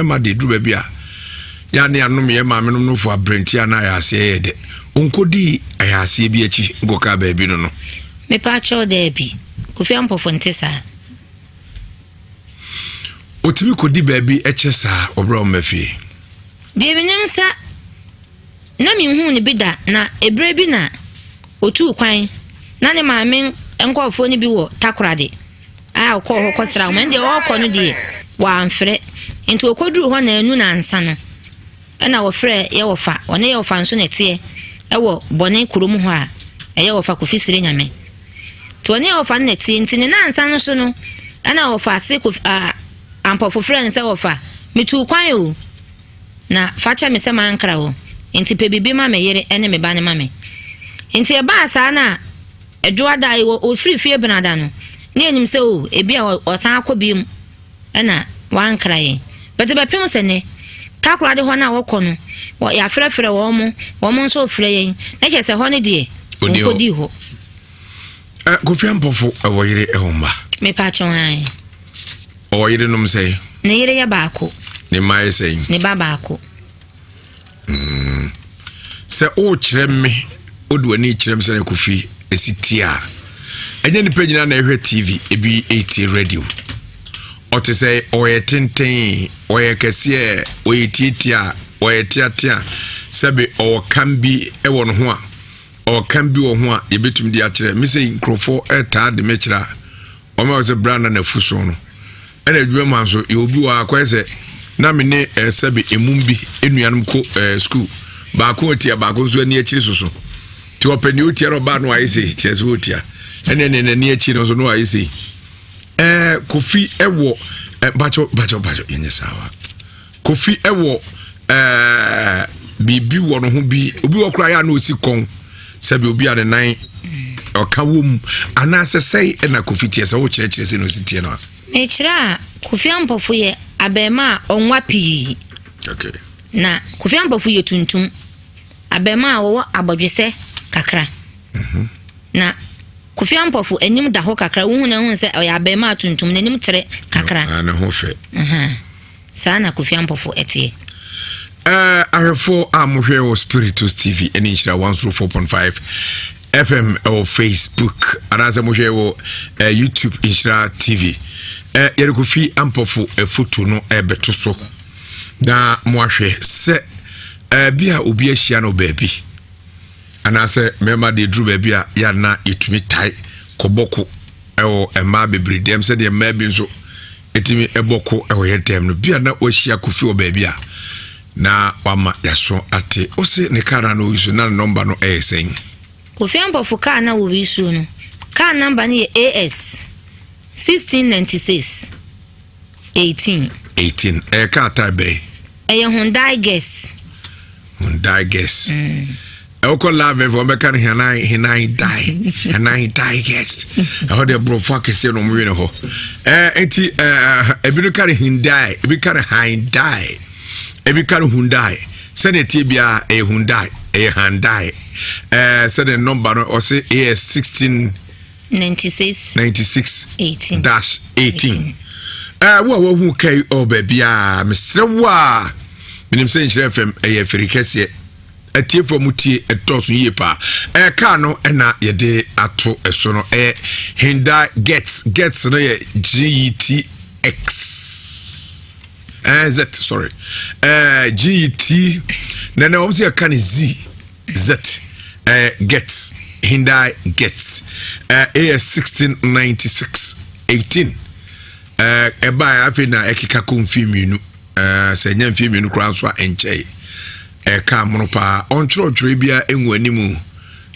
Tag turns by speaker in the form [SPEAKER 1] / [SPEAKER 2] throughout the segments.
[SPEAKER 1] ma de dru bia ya ne anom ye ma menom no fo abrentia na ya ase ye de onkodi ya ase bi achi goka ba bi no
[SPEAKER 2] me pa cho de bi Kofi Ampofo ntesa
[SPEAKER 1] otimi kodi ba bi eche sa obro mafie
[SPEAKER 2] de binim sa na mi hu ne bi da na ebre bi na otu kwan na ne maame enkofo ni bi wo takorade a ko ho kosra mo nde o ko no de wa amfre nti okoduru ho na anu na ansa no na wo frɛ ye wo fa one ye wo fa nso ne tie e wo bone kurom ho a ye wo fa Kofi sire nyame to one ye wo fa ne tie nti ne na ansa no so no na wo fa se Kofi Ampofo frɛ nse wo fa mitu kwan o na facha me se mankra wo nti pe bibi ma me yere ene me ba ne ma me nti e ba asa na edwo ada wo ofiri fie benada no ne enim se o ebi a osan akobiem na wankra ye bete be pem se ne takorade ho na wokɔ no wo ya frɛfrɛ wo mo nso frɛ ye na ke se ho ne de onkodi ho
[SPEAKER 1] Kofi Ampofo wo yere ehomba
[SPEAKER 2] me pa chon ai
[SPEAKER 1] o yere nom sei
[SPEAKER 2] ne yere ya baako
[SPEAKER 1] ne mai sei
[SPEAKER 2] ne ba baako
[SPEAKER 1] se o kyereme odu ani kyerem se ne Kofi esitia enye ni pagina na ehwe TV ebi 80 radio ote say oye tenten oye kese oye titia oye tiatia sebe o kambi ewo no ho a o kambi wo ho a yebetum di akere me say nkrofo eta de mechira o me was brand na fuso no ena adwuma manso e obi wa akwese na me ne sebe emumbi enuanum ko school ba ko tia ba ko so ani akiri soso ti opani otia ro ba no ayese chese otia ene ne ani akiri no so no ayese Kofi ewo bacho yenye sawa Kofi ewo bibi wo no ho bi obi wo kra ya na osi kon sabi obi ade nan okawom ana sesei na Kofi tie se wo kire se no osi tie no
[SPEAKER 2] me kira Kofi Ampofo ye abema onwa pi
[SPEAKER 1] okay
[SPEAKER 2] na Kofi Ampofo ye tuntum abema wo abodwese kakra na Kofi Ampofo enim da ho kakra wo hu na hu se oya abema tuntum na enim tere kakra
[SPEAKER 1] na ho fe
[SPEAKER 2] sana Kofi Ampofo etie
[SPEAKER 1] ahwefo amohwe wo Spiritus TV eni nchira 104.5 FM or Facebook anaza mohwe wo YouTube nchira TV yere Kofi Ampofo efoto no ebeto so na mohwe se bia obi ahia no baabi anase mema de dru baabi a ya na etumi tai koboko ewo ema bebre dem se de ema bi nso etimi eboko ewo yetem no bia na ohia Kofi o baabi a na wama yaso ate ose ne kara no isu na number no esen
[SPEAKER 2] Kofi Ampofo ka na wo isu no ka number ni AS 1696 18
[SPEAKER 1] ka tabe
[SPEAKER 2] Hyundai
[SPEAKER 1] Guess Oko love for meka Hyundai die guest how the bro fuck say no mo ho enti ebi no kare Hyundai ebi kare Hyundai ebi kare Hyundai send it bia Hyundai send the number no or say AS 1696 18 wo hu kai o bia mesrewa minim say Nhyira FM frikese atie for mutie etoso yepa ka no na yede ato eso no Hyundai gets no ye GETX Z sorry GET na obviously you can Z gets Hyundai gets AS 1696 18 eba afina ekika confirm se nyam film no kra so enchei ka monopa onchro bia enwanimu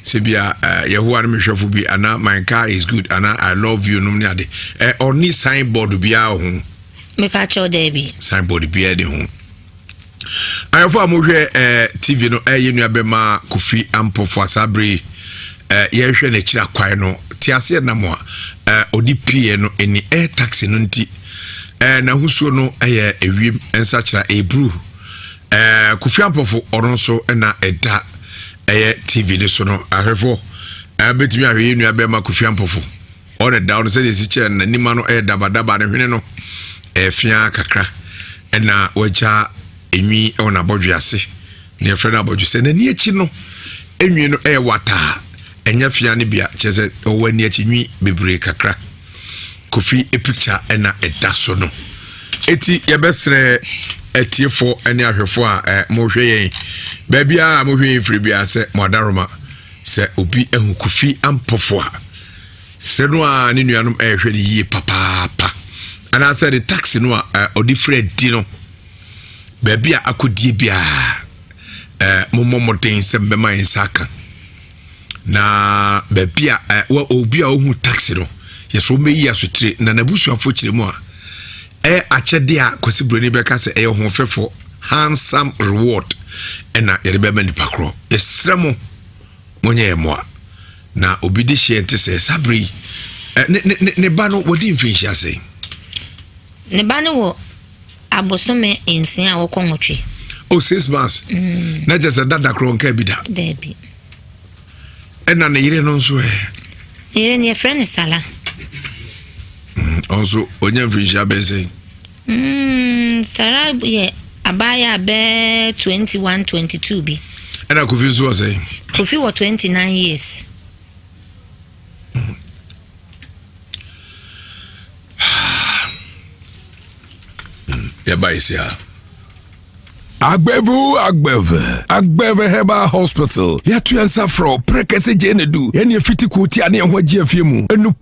[SPEAKER 1] se bia yehowa no mehwefo bi ana my car is good ana I love you no ne ade oni signboard bia ho
[SPEAKER 2] me pa cho debi
[SPEAKER 1] signboard bia de ho ayofo amohwe TV no yenu abema Kofi Ampofo asabre yehwe na kira kwai no tiase na mo odi pie no eni air taxi no nti na husuo no ewiem ensa kira ebru Kofi Ampofo oronso na eda TV le so no ahwefo betimi ahwe yenu abema Kofi Ampofo on the down say the teacher na nima no dabadaba ne hwene no efia kakra ɛna wagya enwi ɛwɔ n'abɔdwe ase ne yɛfrɛ no abɔdwe sɛ n'ani akyi no enwi no ɛyɛ wataa ɛnyɛ fia ne bia kyerɛ sɛ ɔwɔ ani akyi nwi bebree kakra Kofi picture ɛna ɛda so no eti yɛbɛsrɛ etiefo ɛne ahwɛfo a mohwɛ yɛn baabi a mohwɛ yɛn firi bia sɛ moadaroma sɛ obi ehu Kofi ampofo a sɛ no a ne nuanom ɛhwɛ ne yie papaapa ana sɛ de taxi no a odi frɛ di no baabi a akodie bia mommɔmɔden sɛ mbɛma yɛn saka na baabi a obi a ohu taxi no yɛso meyi asotire na nabusuafo kyerɛ mu a akyɛde a Kwasi Broni bɛka sɛ ɛyɛ ho fɛfo handsome reward ɛna yɛde bɛma nipa korɔ yɛsrɛ mo monyɛ yɛ mmoa na obi de hyɛ nte sɛ sabri ne ba no wɔdi mfinhyia sɛ
[SPEAKER 2] ne ba no wɔ abosome nsia a wɔkɔ nwotwe
[SPEAKER 1] 6 months na just dada kro nka bi da
[SPEAKER 2] debi
[SPEAKER 1] ɛna ne yire no nso
[SPEAKER 2] yire ne yɛfrɛ ne Sala
[SPEAKER 1] also onya mfinhyia bɛ sɛ
[SPEAKER 2] Sala yɛ abaya bɛ 21 22 bi
[SPEAKER 1] ɛna Kofi nso wɔ sɛ
[SPEAKER 2] Kofi wɔ 29 years
[SPEAKER 1] yɛba isi ha
[SPEAKER 3] Agbeve Herbal Hospital. Yatu yansa fro prekese jene du. Yani fiti kuti ani yanhwa jie mu. Enu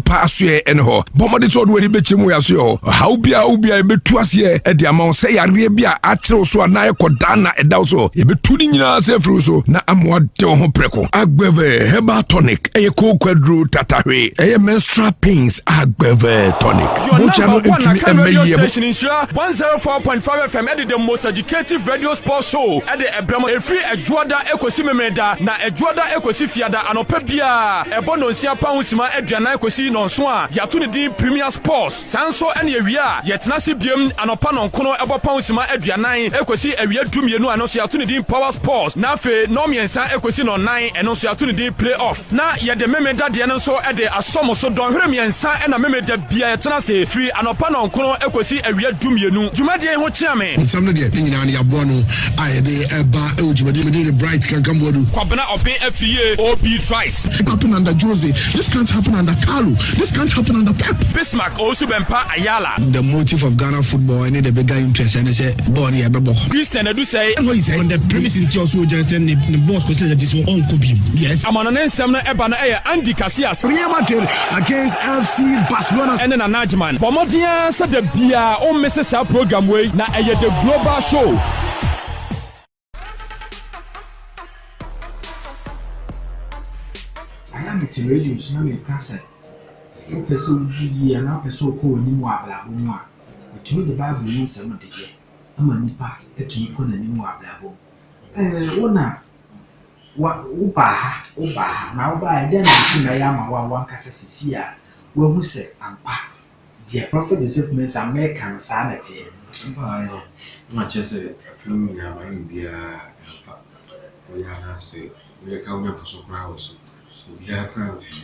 [SPEAKER 3] pa asue ene ho. Bomode so do eni bechemu ya so. Haubia ebetu ase e de ama se yare bia akere so na yekoda na eda so. Ebetu ni nyina se fru so na amwa de ho preko. Agbeve Herbal Tonic. Eye kokwadru tatahwe. Eye menstrual pains Agbeve Tonic. Mocha no entumi emeye.
[SPEAKER 4] 104.5 FM edde the most radio sports show at the Ebramo Efri Ejuada Ekosi Memeda na Ejuada Ekosi Fiada anopa bia ebono nsia pausima aduana ekosi nonso a yato ne din Premier Sports sanso ene awia yetena se biem anopa nonkono ebo pausima aduanan ekosi awia dumienu anoso yato ne din Power Sports na fe nomiensa ekosi no 9 eno so yato ne din Playoff na yede Memeda de no so ede asomo so don hwere miensa ena Memeda bia yetena se free anopa nonkono ekosi awia dumienu dwumade ho chiame
[SPEAKER 5] nsamno de nyina ne yabono ayede eba ejumade me de bright can come bodu
[SPEAKER 4] kwabena obe afie OB twice
[SPEAKER 5] happen under Jose, this can't happen under Carlo, this can't happen under Pep.
[SPEAKER 4] Bismarck also bempa Ayala.
[SPEAKER 5] The motive of Ghana football and the bigger interest and say born here bebo
[SPEAKER 4] Christian Edu say
[SPEAKER 5] on the premise in also just the boss ko say that is on Kobe. Yes,
[SPEAKER 4] amana nsem no eba no Andy Casillas
[SPEAKER 5] Real Madrid against FC Barcelona
[SPEAKER 4] and then Najman bomodia said the bia o message program way na the global show.
[SPEAKER 6] Radio na me kasa o pese udi ya na pese ko ni mu ablabo mu a otumi the Bible ni nsem de ye ama nipa etumi ko na ni mu ablabo wona wa uba na uba de na si na ya ma wa kasa sisi a wa hu se ampa the prophet Joseph means American sanity
[SPEAKER 7] ba yo ma chese film na ma bia fa o ya na se o ya ka o me poso kwa hoso ya crown fi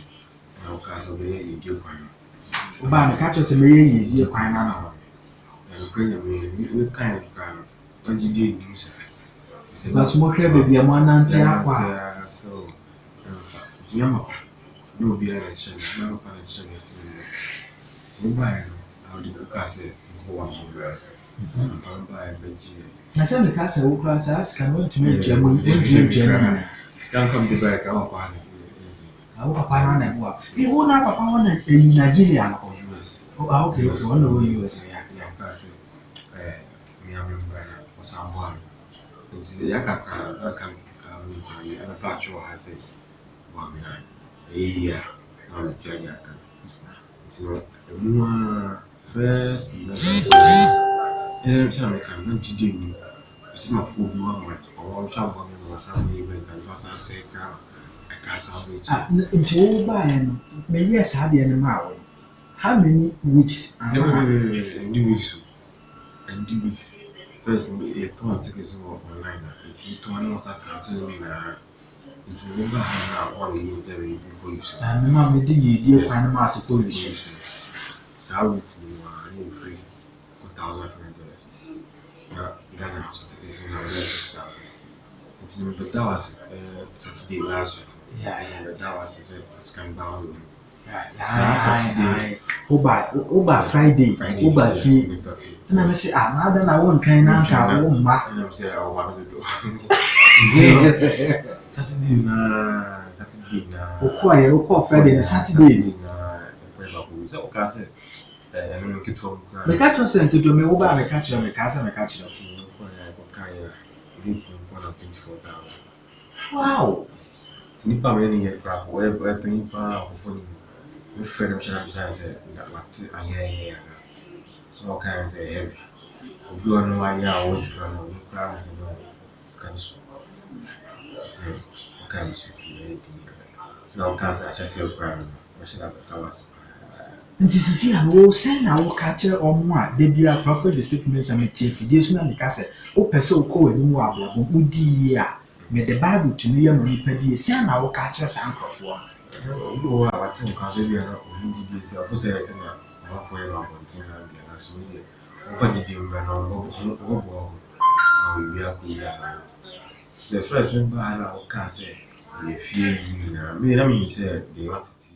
[SPEAKER 7] na o ka so be ye die kwan
[SPEAKER 6] o ba me ka to se me ye die kwan na na
[SPEAKER 7] na ko nya me we kan kwa to ji die ni se
[SPEAKER 6] ba so mo hwe be bia mo anante akwa
[SPEAKER 7] so ti ya ma no bi ara se na no pa se ni ti ba ya no di ka se ko wa mo ba ba be ji
[SPEAKER 6] na se me ka se wo kra sa aska no ntumi twa mo ntumi na
[SPEAKER 7] scan come the back awon kwa ni
[SPEAKER 6] awo papa na na wo na papa wo na Nigeria na US okay wo na wo US
[SPEAKER 7] ya ka se mi amemba na osambwa nzi yakaka kan mutani ana pacho hase wa mina ya na mutani aka so mwa first chama kan na jide ni ti ma ko bi wa ma o sha bo mi wa sa mi be kan fa sa se ka aka sa we
[SPEAKER 6] nti wo ba ya no me yes ha de ne ma wo how many weeks
[SPEAKER 7] and weeks first we thought tickets were online it's we thought was a cancel na it's we ba na all the years every go use
[SPEAKER 6] and ma me di die kwan ma so ko use
[SPEAKER 7] so we ni free $1,500 Ghana Saturday, so now let's start. It's but that was Saturday last week. Yeah, that was it's kind of down.
[SPEAKER 6] Saturday. Oba Friday. Oba fee. And I say, ah, now I won't kind of ma.
[SPEAKER 7] And I say, oh, what to do? Saturday na.
[SPEAKER 6] Okwa Friday na Saturday.
[SPEAKER 7] So okay say I don't know keto.
[SPEAKER 6] Me catch us and keto me oba me catch me catch.
[SPEAKER 7] Gate in 24,000.
[SPEAKER 6] Wow.
[SPEAKER 7] Nipa me ni here crap. We pay pa for we friend them share say that what aye. So okay say heavy. Obi ono aye was gonna we crowd to know. It's kind of so. So okay so now can say I just say crowd. We should have was
[SPEAKER 6] Nti sisi a wo say na wo catch omo a de bia prophet the statements am tie fidie so na me ka say wo pese wo ko wani mu ablabo udi a me the bible to me am nipa die say na wo catch sankrofo
[SPEAKER 7] wo a wati nkan so bia na odi die say of say say na wa for you am continue bia na so we dey wo fa die bia na wo we are cool the first member na wo ka say e fie yi na me say they want to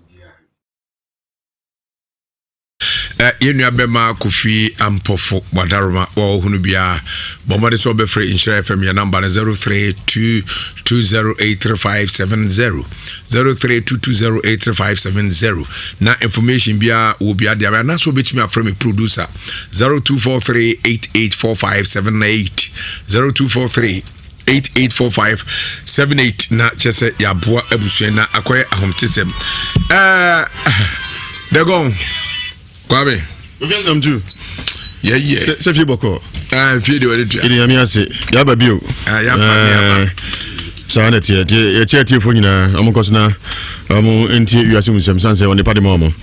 [SPEAKER 1] Yenua bema Kofi Ampofo Wadaroma wa hunu bia bomade so be free Insha FM ya number 0322083570 0322083570 na information bia wo bia dia na so betimi afrɛ me producer 0243884578 0243884578 na chese ya boa abusua na akoye ahomtesem Dagon Kwabe.
[SPEAKER 8] Okay, some too.
[SPEAKER 1] Yeah.
[SPEAKER 8] Se fie boko.
[SPEAKER 1] Fie de wale tu.
[SPEAKER 8] Ili yami ase. Ya ba bio.
[SPEAKER 1] Ya.
[SPEAKER 8] Sa na tie fo nyina amonkoso na amo enti wiase musem sanse woni pade mo.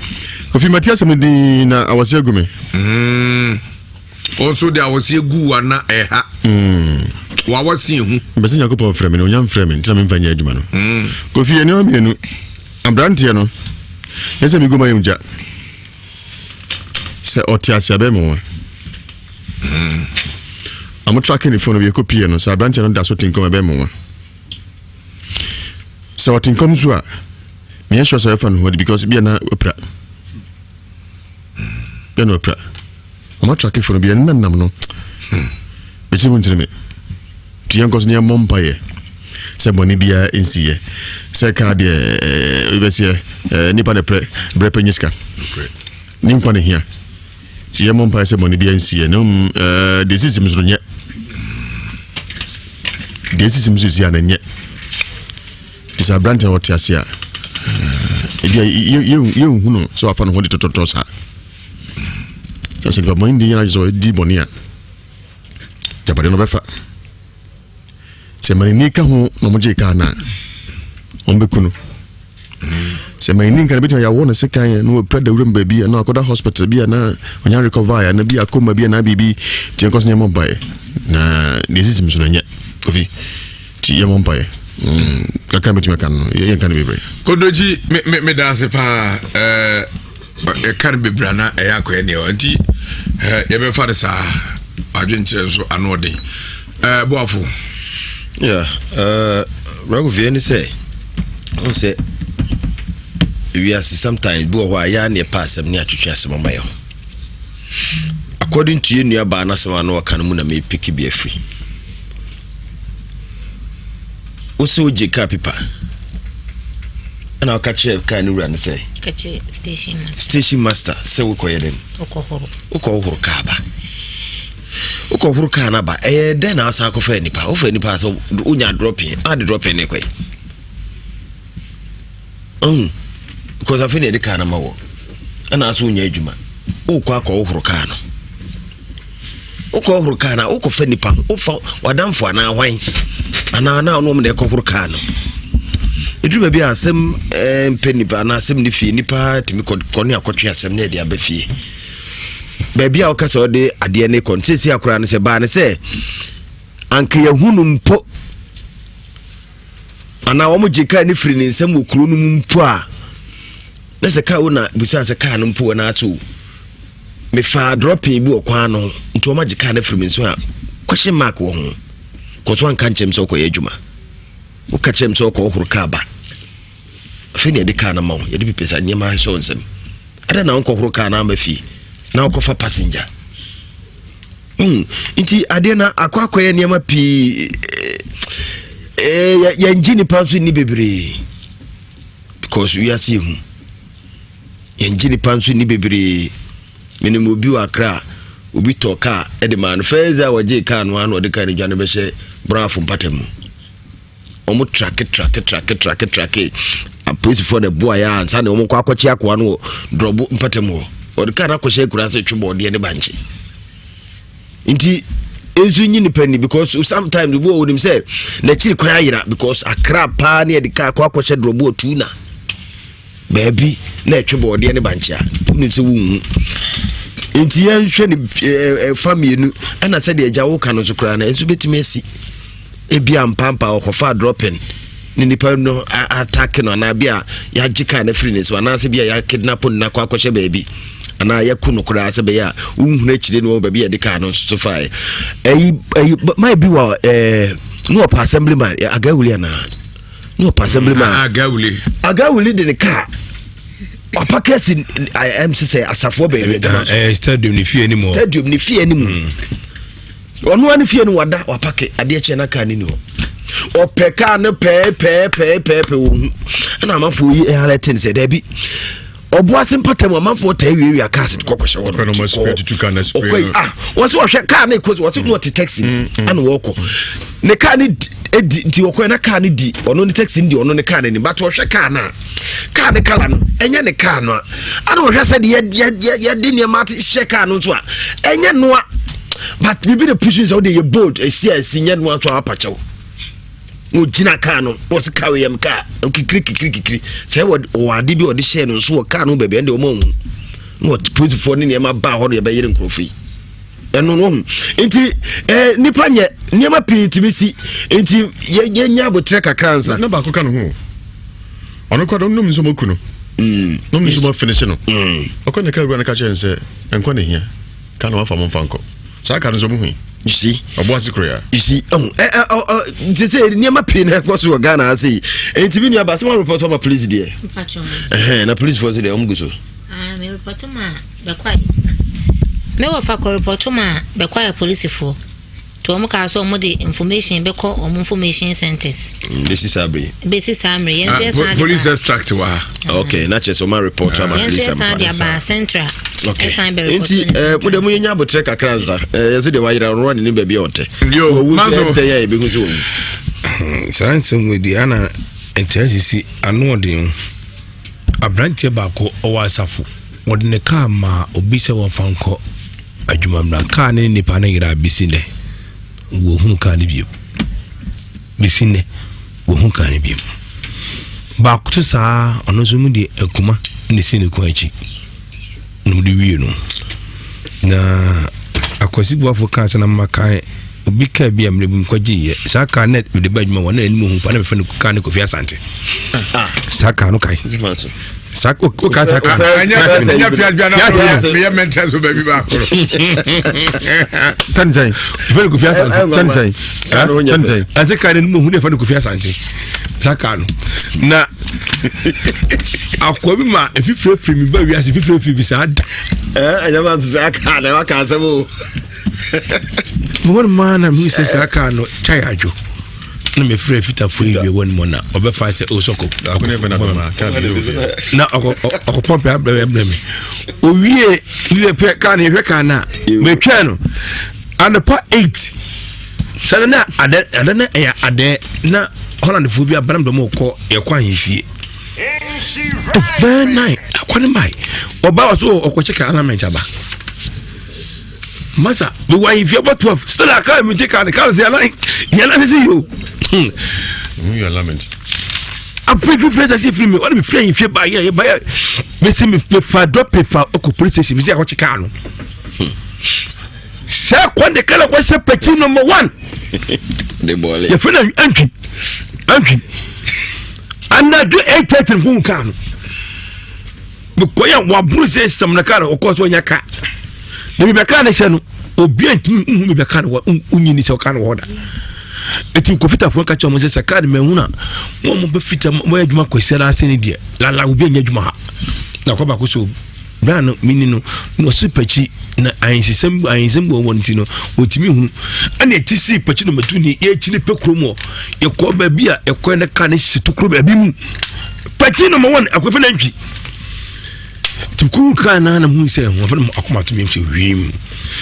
[SPEAKER 8] Kofi Matias mudi na awase agume.
[SPEAKER 1] Also de awase gu wana eha. Wa wase hu.
[SPEAKER 8] Mbese Yakobon frame no nyam frame ntina me mfanya adwuma no. Kofi eni o mienu. Ambrante no. Yese mi goma yumja. Se otiasia be mo. I'm tracking the phone of your copy no so branch no da so tinkom be mo. So tinkom so a me sure so fan ho because be na opra. Be na opra. I'm tracking phone be na nam no. Be ti muntire me. Ti yankos ne mompa ye. Se boni bia ensiye. Se ka de be se nipa de bre penyiska. Nim kwa ne hia. Ti yemo mpa se boni bia ensiye no de system so nye. De system so sia na nye. Bisa branch what ya sia. Ebia ye hunu so afa no ho de tototo sa. So se ba ndi na so di boni a. Jabare no befa. Se mani ni ka ho no mo je ka na. Ombe kunu. Se mai ninka bitu ya wona se kan no prada wurum ba bi na akoda hospital bi na onya recover ya na bi akoma bi na bibi ti enkoso nyemo bae na disease mso nya kofi ti yemo bae kaka bitu me kan no ye kan bebre
[SPEAKER 1] Kodoji me dance pa e kan bebra na e akoye ne o nti ye be fa de sa adwenche so anode boafo
[SPEAKER 9] Ragu vieni say on say we are sometimes bo wa ya ne pass am ne atwetwe asem mayo according to you nua ba na asem na waka mu na me pick bi afri o se o je ka pipa ana waka che ka ni wura ne say
[SPEAKER 2] kache
[SPEAKER 9] station master se wo koye den uko ka ba uko huru ka na ba den na asa ko fa nipa o fa nipa so unya dropping ne koy because I feel the kind of mawo and I soon yajuma. O quack or hurricane. O call hurricane, o cofenipa, o for Wadam for an hour wine, and now no me hurricane. It will be a same penny banana, some nippy nipper to me conia cotia some nedia befi. Baby, I'll cast all day at the end, consists your crown as a banner say, Uncle Hunum po. And now omo jika ni free ni nsem okuro no mpo na se ka wona busa se ka no mpo na atu me fa dropping bi okwan no nto omo jika na free mi so a question mark wo ho ko so an kan chem so ko yedwuma wo ka chem so ko huru ka ba afi ne de ka na ma wo ye de pesa nyema ha so nsem ada na nko huru ka na ma fi na ko fa passenger inti ade na akwakoye nyema pi ya njini pansu ni bebre because we are seeing ya njini pansu ni bebre minimum obi wa kra obi to car e de man feza waje car no anu de kan dwane be hye brafo mpatem omo track a police for the boy ya ansa na omo kwa akwachi akwa no drobo mpatem ho o de kan akwhye kura se twebo de ne banche nti enzu nyi ni penny because sometimes the boy would say na chiri kwa ayira because akra pa na de car kwa akwhye drobo tuna baby na twebo de ne banche a unu se wu nti ya nhwe ni family nu ana se de agya wo ka no so kura na enzu betime asi ebia mpampa okofa dropping ni nipa no attack no na bia ya jika na freeness wana se bia ya kidnap na kwa akwhye baby ana ya kunu kura se be ya unhunu akire no baby ya de ka no so fai my be wa no pa assemblyman agawuli na no pa assemblyman agawuli de ka apakesi am say asafo be
[SPEAKER 3] stadium ni fie ni mu onu ani fie ni wada wapake ade che na ka ni no opeka no pe wo na amafo yi halatin say da bi obo asimpatam amafo ta wiwi akase kokoshe wo
[SPEAKER 8] no ma spray to can spray
[SPEAKER 3] wose wo hwe ka na ikozi wose no te taxi ana wo ko ne ka ni di wo na ka ni di ono ni taxi ndi ono ne ka ni but wo hwe ka na ka ne kala no enya ne ka no ana wo hwe se de ya di ne ma hwe ka no so a enya no but bibi the pushing so dey bold esi nya no ato apachew no jina ka no wose ka we yam ka kikiri say wo ade bi ode share no so wo ka no bebe ende o ma hu no put for ni ma ba ho no ye be yire nkrofi eno no nti nipa nye niema pitibisi nti ye nya botre kakransa
[SPEAKER 8] na ba ko ka no ho ono ko do num so moku no num so mo finish no okone ka ruwa na ka chense enko ne hia ka no afa mo fanko saka no so mu hu
[SPEAKER 9] you see
[SPEAKER 8] oboasi korea
[SPEAKER 9] you see they say niema pin na ko so Ghana say nti bi nu aba se mo report on police there na police force there omguso
[SPEAKER 2] me report ma be kwai me wo fa ko report ma be kwai police for to omo ka so omo the information be call omo information centers
[SPEAKER 9] this is Sabri
[SPEAKER 2] yes
[SPEAKER 1] police extract wa
[SPEAKER 9] okay na cheso ma report ma police
[SPEAKER 2] am central
[SPEAKER 9] okay nti pode mu nya botre kakranza yesi de wayira run ni baby ote
[SPEAKER 1] yo
[SPEAKER 9] manzo te ya be guzo
[SPEAKER 3] science with ana entity anu de abrantie ba ko owa asafo wode ne ka ma obi se won fanko adwumamra ka ne nipa na yira bisine wo hunu ka ne bio bisine wo hunu ka ne bio ba ko to sa ono so mu de akuma ne sine ko achi no de wie no na akwasi buafo ka sana makan obi ka bia mre bi nkwagiye saka net de badwuma wona animu hu pa na me fa ne ka ne Kofi Asante saka no kai saka o ka saka
[SPEAKER 1] anya fiadwa na me ya mental so baby ba ko
[SPEAKER 3] sanzai fa ne Kofi Asante sanzai azeka ne mu hu ne fa ne Kofi Asante saka no na akwa bi ma efifre mi ba wi ase fifre bi sa ada
[SPEAKER 9] anya ma saka na waka asemo
[SPEAKER 3] Mon man mi se saka no chai ajo na me free fita fo yi won mo na obefa se osoko
[SPEAKER 8] akone fe na ma ka
[SPEAKER 3] na akopompe abere me owie pe ka na hwe ka na me twa no and pa 8 sana na ade na ya ade na Holland fo bi abram do mo ko ye kwa hifie ben nine akwane mai oba wa so okocheka element aba masa we were if you about 12 still I can't take the cars you're not see you
[SPEAKER 8] you lament
[SPEAKER 3] I'm free I see free me what be free if you buy me see me for drop for police station me see what you can say when the color was a petit number 1
[SPEAKER 9] the boy
[SPEAKER 3] your friend entry and I do 8:30 who can because you want bruise some na car of course when you can Maybe mechanic no
[SPEAKER 10] obi antimi hu me be ka no unyini se ka no woda eti ko fita fo ka cha mo se ka de mahuna mo be fita mo adwuma kwasira ase ne de la obi anya adwuma ha na ko ba ko so brano minino no sipachi na ayensem bo wonti no otimi hu ana etisi pachi no matuni ye chili pekromo ye ko ba bia ye ko na ka ne situkro ba bi mu pachi no mo won akofa na ntwi tukuru ka na mu se ho fa akoma to mi se wiem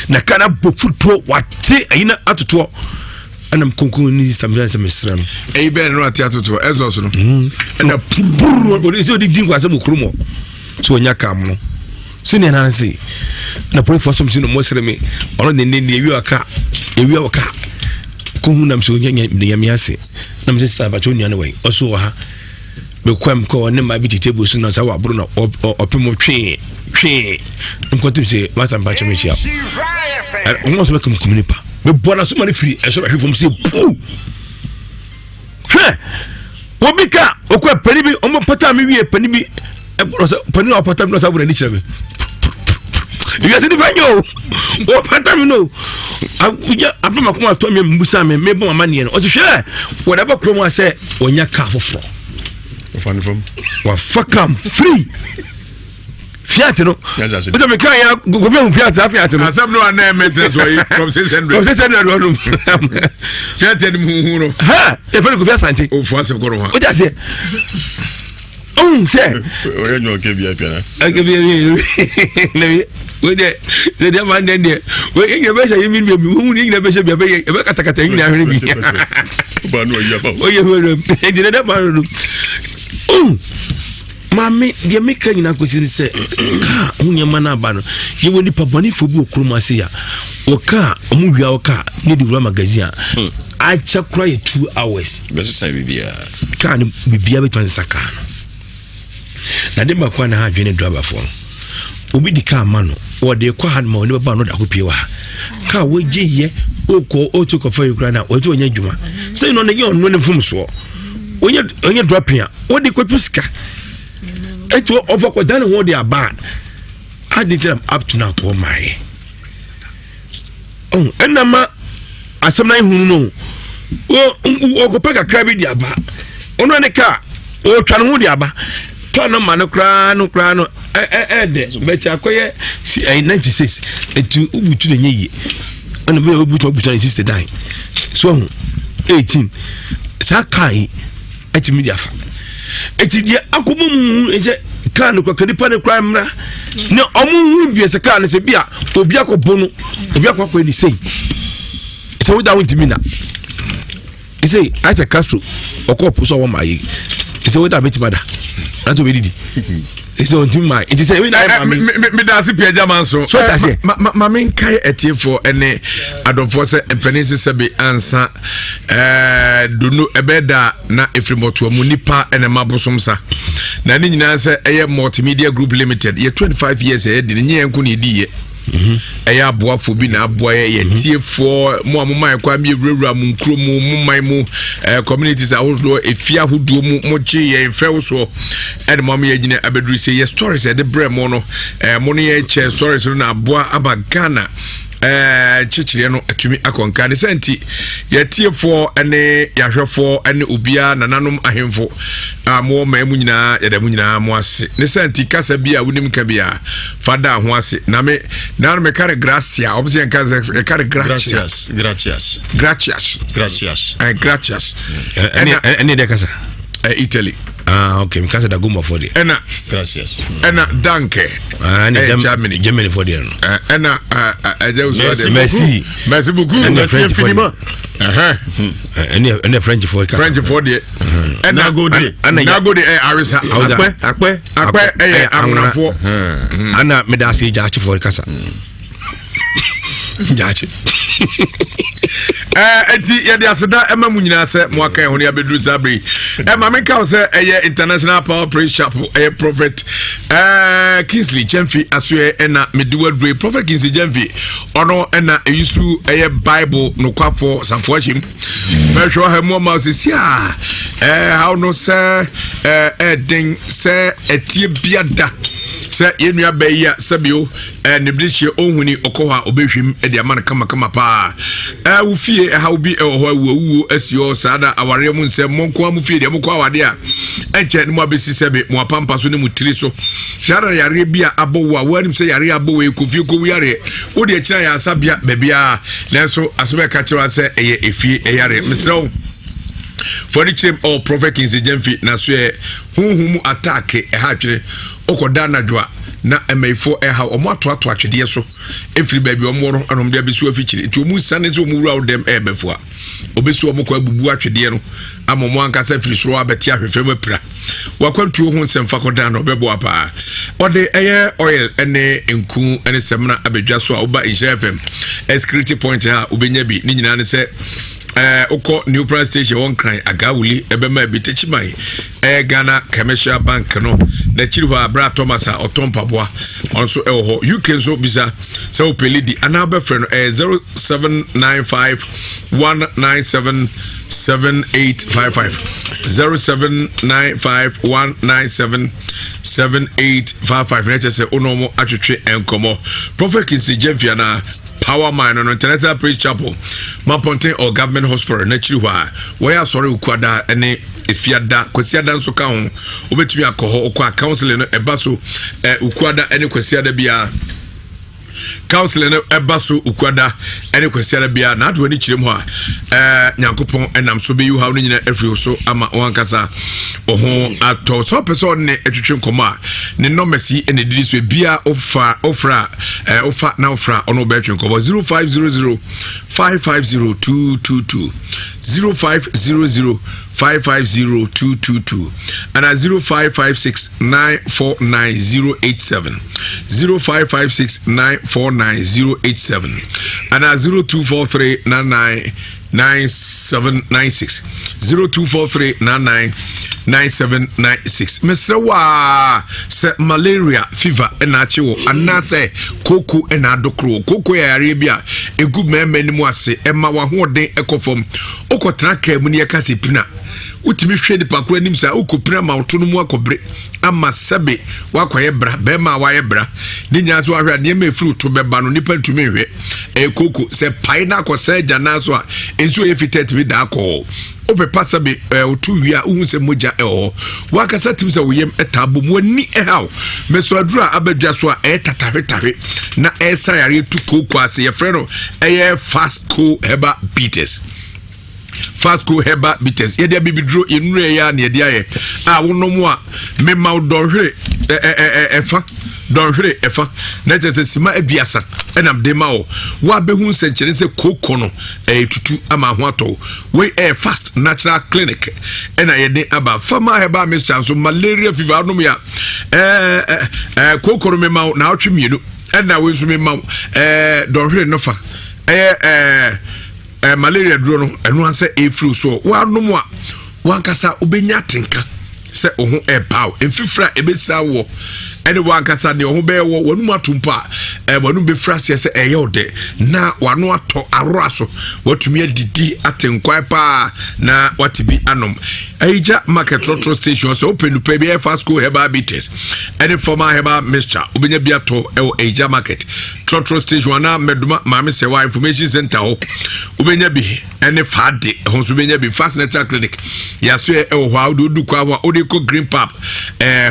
[SPEAKER 10] na kana bofuto wate ayina atoto ana mkonkon ni samira se mesram
[SPEAKER 1] e be no ate atoto ezo so no
[SPEAKER 10] na puru o se odi din kwa se mo kromo so nya kam no sini na nsi na polifo som sino mo sereme ono ne ewi aka ko hu nam so nya me ase na me se ba to nya ne wai oso ha be kwam ko ne ma bi table so na sa wa buru na opemo twe nkotum se masa mba che me chia mo so be kum nipa be bona so ma ne firi e so ba hwefom se pu obika okwa pani bi omo pata me wie pani bi pani na pata no sa buru ni chirebe you see the venue o pata me no abama kuma to me mbusa me bo mama ne o se hwe whatever promo say onya ka foforo
[SPEAKER 8] fan from
[SPEAKER 10] wa fuck am free Fiat no but me kan ya go fi Fiat no
[SPEAKER 1] asem no na maintenance way from 600
[SPEAKER 10] no
[SPEAKER 1] Fiat ni hu no
[SPEAKER 10] ha e fa go fi asante
[SPEAKER 1] o fu asem ko ro ha
[SPEAKER 10] o ja se say
[SPEAKER 8] o ye no ke bia piana
[SPEAKER 10] ne we de se de man den de we ye be sha yimi bi hu ni be sha bia be katakata yin na hwere bi
[SPEAKER 8] ba no ya ba
[SPEAKER 10] o ye hwere e de da ba no mami de me kan na ko sin se ka hunya mana ba no ye woni pa bani fo bi okroma se ya o ka omu wia o ka ne di magazine a cha kra ye 2 hours
[SPEAKER 8] be se bibia
[SPEAKER 10] ka ni bibia be twan saka na de makwa na ha dwene driver fo obi di ka ma no o de kwa han ma oni baba no da ko pie wa ka wo je ye oko o to ko fa Ukraine o to onya dwuma say no ne ye onno ne fum so onye dropping o de ko piska eto over ko dan ho de aba I did them up to now ko my enama asem na hu no o ko peka krabi di aba ono ne ka o twa no ho di aba tano mano kra no de beti akoye 96 etu ubutu ne nyi ana be ubutu 69 so 18 sakai eti media fa eti dia akomo mu eje kan ko kanipa ne kra mra ne omu hu bi se kan se bia obi akobono obi akwa ni sei se wo da wonti mina say ate Castro okopo so wo mayi say wo da beti bada that's what we did. It's on team my. It is a me da si pia jaman so ma men kai etie for ene adofo se empenisi se be ansa dunu ebeda na efrimoto mu nipa ene mabosomsa na ni nyina se eye multimedia group limited ye 25 years e de nye enko ne die eya aboafo bi na aboa ye tie for mo amoma kwa mi ewura mu nkromu mu man mu communities ahodo efia hodo mu mo che ye fewo so e de mo ye nyine abedru se ye stories e de bre mo no mo ne ye che stories no na aboa abagana chichire no atumi akonka ne senti ye tie for ene yahwefo ene obia nananom ahemfo mo ma mu nyina ye da mu nyina mo ase ne senti kasa bia wonim ka bia fada ho ase na me kare gracia obse kasa kare gracias gracias ene de kasa Italy okay because da gumba for there ena
[SPEAKER 8] gracias
[SPEAKER 10] ena danke Germany for there ena merci beaucoup merci infiniment ena French for there ena nagode arisa akpe anunafo ana medasi jachi for kasa jachi enti ya de aseda ema munyina se mo aka ho ne abedru zabri ma menka se eye International Power Praise Chapel prophet Kingsley Jemfi asoe ena mediwadre prophet Kingsley Jemfi ono ena eyusu eye Bible no kwafo sanfoahim mehwo ha mo ma sisia how no se den se etie biada
[SPEAKER 1] sɛ yɛnua bɛyia sɛbio ne bidihye ohuni okoha obehwim de amana kama pa wo fie ha bi ɛwɔ hɔ awuo asio saada aware mu nsɛm monko amu fie de mokɔ awade a ɛnkyɛ ne mu abesi sɛbe mo apampa so ne mu tiri so shara yare bia abowo a wanim sɛ yare abowo e kofie ko yare wo de kyira ya asabia babia nanso asebe ka kyerɛ sɛ ɛyɛ efie ɛyare misrɛw for the team or Prophet Kingsley Jemfi na so huhumu attack ha twere okoda nadwa na emeifo ha omo ato atwede so efiri baabi omoro anom dia besu afikyire ti omu sane so omu wura dem ebefo obesu omo kwa bubu atwede no amomo ankasa firi soro abeti ahwefem apira wakwantu ho nsemfa koda no bebo apa ode eye oil ene enku ene semna abedwa so a oba Insha FM security point ha obenya bi ni nyina ne se oko new price station one cry agawuli ebema bi techimai Ghana Commercial Bank no na chiriwa bra Thomas otompa boa also ho UK so bisa so pelidi anaba friend 0795197785 0795197785 na chese onomo atwetwe enkomo Prophet Kingsley Jemfi na Power Mine on International Praise Chapel, Maponte or Government Hospital, Nachiwa, where sorry Ukwada any Efiada, Kwesiada Soka, Ubetumi Akoho, Okwa Counseling, Ebaso, Ukwada, any Kwesiada Bia. Counseling Ebaso Ukwada, any Kwesiada Bia, not when each him Nyankopon, and I'm so be you how every so ama wankasa oho ato so person ne etwetwe nkoma ne no mercy and the dis we bia ofra na ofra ono be etwetwe nkoma 0500 550222 0500 550222 and 0556949087 0556949087 and 0243999796 0243999796 Mr. Wa se malaria fever enachi wo anase koko enadokro koko ya Arabia egu meme mu ase ema wa hoden ekofom okotra ka mu ne yakase pina utimi hwede pakura nim sa ukopira ma otono mu akobre ama sebe wakoye bra be ma waye bra ni nyaso ahwa ne ma efuru to beba no nipa ntumi hwe koko se pai na akose jana so a enso ye fitet bi da akọ ope pasa be otu wi a uhun se moja wakasa tim se woyem etabo mu ani ehaw meso adura abadwa so a tatahwetahwe na esa yare tu koko ase ye frɛ no fast cool heba beaters Fasco Heba Bitters. Yedia bibidro yenure ya ni yedia ye. Wonomu a mema donhwe efa donhwe efa. Na tese sima ebiasa enam de ma o. Wa behu senkyere se koko no tutu ama ho ato. We fast natural clinic. Ena yede aba fama Heba Mr. so malaria fever no ya. Koko no mema na otwe mienu. Ena we so mema donhwe no fa. Malaria duro no enu anse efru so wa no mu a wankasa obenya tenka se ohun ebaw emfifra ebesa wo ene wankasa ne ohun be wo wanu matumpa wanu be frase se eyode na wanu ato aroaso watumi adidi atenkwa pa na watibi anom Aija market trotro station so open to pay fast go Heba Bitters ene former Heba mixture obenya biato Aija market trotro station na meduma mama se wa information center ho obenya bi ene fade ho so obenya bi fast natural clinic ya so ho do kwa wa odeko green pap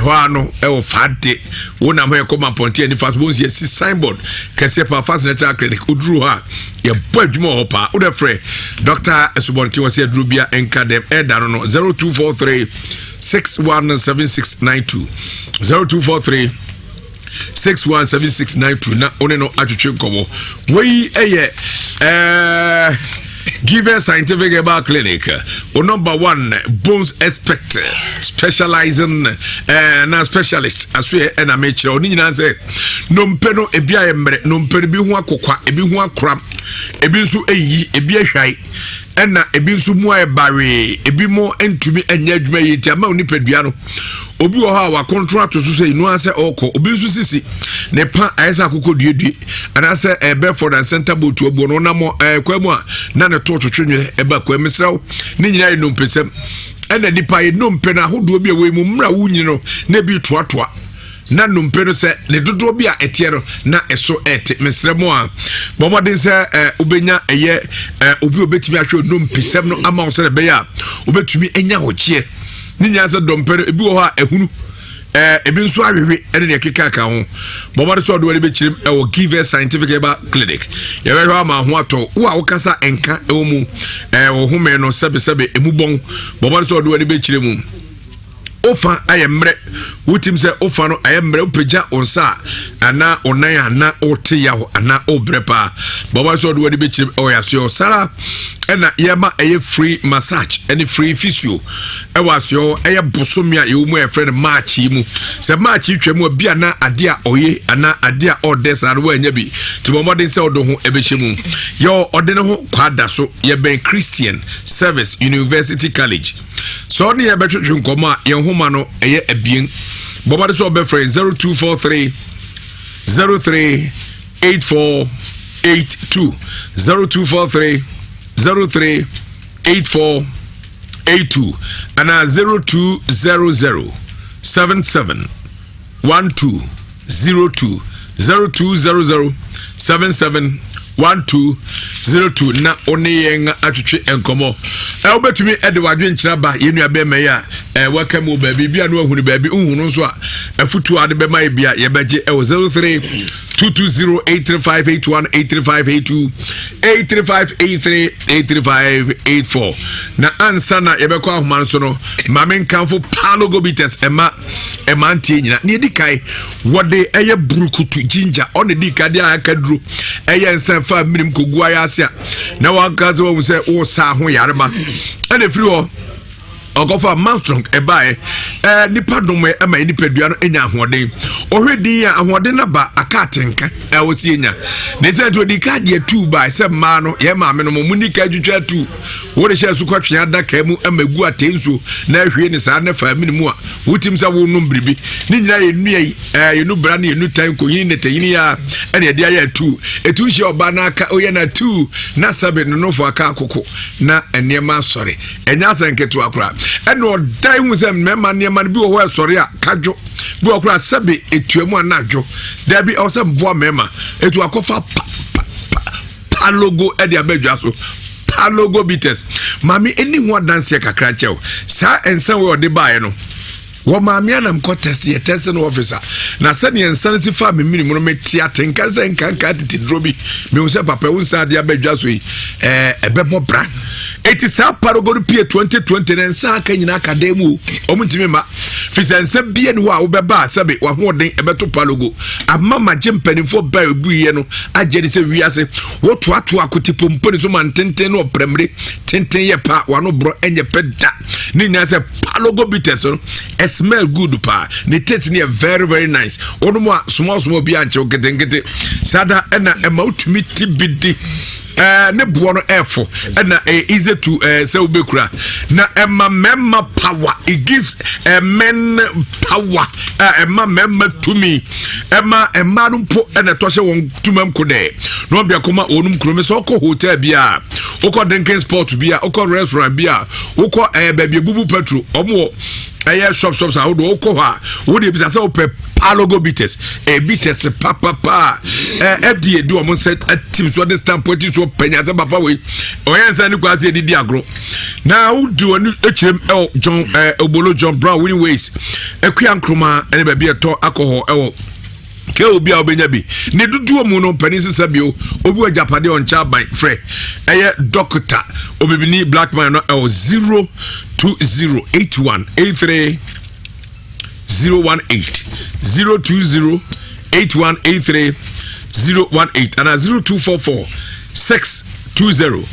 [SPEAKER 1] ho ano fade wona mo ekoma ponte ene fast bonus yes signboard kese pa fast natural clinic oduru ha ya badwuma ho pa o de frɛ Dr. Esubonti was here drubia enka dem edaro no 0243 617692 0243 617692 na one no atwetwe nkomo wey Given Scientific Herbal Clinic, number 1 bones expert specializing na specialist aswe na mechi oni nyina say no mpeno ebia emre no mpeno bi hu akokwa ebi hu akram ebi nso eyi ebi ahwai ena ebi nso mu abawe ebi mo entumi enya adwuma yi ti ama oni padua no obi wo ha wa contract so say no ase oko obi nso sisi ne pa ayesa akoko duedue ana se Bedford and Center boat obo no na mo kwamu a na ne to twetwenwere eba kwa mesraw ne nyina no mpesem ena nipa ye no mpena hodo obi we mu mra wu nyino na bi toatoa na nompe no sɛ ne dodo bi a ɛteɛ no na ɛso ɛte mesrɛ mo a bɔmɔden sɛ ubenya ɛyɛ obi obetumi ahwɛ nompisɛm no ama wo sɛ bɛyɛ a obetumi enya hokyɛ ne nya sɛ dompe no ebi wɔ hɔ a ehunu ebi nso ahwehwe ɛne ne keka ka ho bɔmɔde so ɔdo wale bekyirem ɛwɔ Give Scientific Herbal Clinic yɛbɛhwɛ ama ho atɔ wo a wokasa enka ɛwɔ mu wo home no sɛbesɛbe emu bɔn bɔmɔde so ɔdo wale bekyirem ofa ayemre wutim se ofa no ayemre upegya onsa ana onan ana ote yaho ana obrepa baba so do wadi bekyim oyaso sara ena yema eye free massage any free physio e waso eye bosomi a ye mu e friend match mu se match twemu bia na ade a oye ana ade a odes aro anya bi ti momodin se odo ho ebehyimu yo ode ne ho kwada so ye ben Christian Service University College so ne ye betwetwe nkoma ye homa no eye abien bobade so be friend 0243 038482 0243 038482 and 0200 77 1202 0200 77 1202 na oneyen atwetwe enkomo obetumi ede wadwe nkyira ba yenu abe meya welcome o baby bia no ahunu baby unhunu nso a afutu ade be mai bia ye beje 03 220-83581 83582 83583 83584 na ansa na yebekọ ahoma nso no mamen kanfo palogobites ema ntie nyina ne dikai wode eye brukutu ginger on the dikade akadru eye nsanfa mirim kogu ayase na wakaze wo se wo sa ho yarema ene firi ho ogofa Manstrong ebae nipa dome ema nipa dua no enya ahoden ohwedin ya ahoden na ba akatenka osi enya ne se to di card ye 2 by se ma no ye ma me no mu nika dwetwa 2 wo de hye su kwatwe adaka mu emagu atenso na ahwie ne sa na fa minimu a wutim sa wo nom bribi ni nyina ye nua yi ye nu bra na ye nu tan ko yin ne tayini ya ene ye dia ya 2 etu hye oba na aka oye na 2 na sabe no fo aka akoko na enema sori enya sanketo akura eno dai hu se mema ne ma bi wo ho sori a kadwo bi okura sabe etuamu anadwo da bi o se mboa mema etu akofa palogo edi abadwa so palogo bites mami eni ho dance kakra chew sa ensan we ode baaye no wo mami anam ko test ye test no officer na se ne ensan si fa me mini mu no meti atenka se nkanka titi drobi me wo se papa wo nsa de abadwa so yi ebebo bra eti sa parogo pie 2020 nensa aka nyina akademu omutimi ma fisense bie no a wo beba sabe wa hoden ebeto palogo amma magimpanifo ba ebuye no ageri se wiase wo toato akotipo mponi so mantenten no premre tenten ye pa wa no bro enye peda ni nya se palogo bites no smell good pa ni taste ni very very nice ono mo small bi anche ogedengede sada ena ema utumi tibidi ne bono efo na easy to say ubekura na emma power, it gives men power, emma to me emma numpo na to hye won tumam kode no bia koma onum krome so ko hotel bia ukọ drinking spot bia ukọ restaurant bia ukọ baby bubu petrol omo shops a wo ko ha wo de bisa se wo pe palogo bites bites papa FDA do omo set team so this time put so penya se papa we oyensa ni kwase didi agro na wo do ani echirem John Obolo John Brown winning ways ekua nkroma ene ba bia to alcohol ewo ke obi a obenya bi ne dudu mu no pani sesa bio obi wa japade on cha ban frɛ doctor obibini black man no 0208183 018 0208183 018 and 0244 620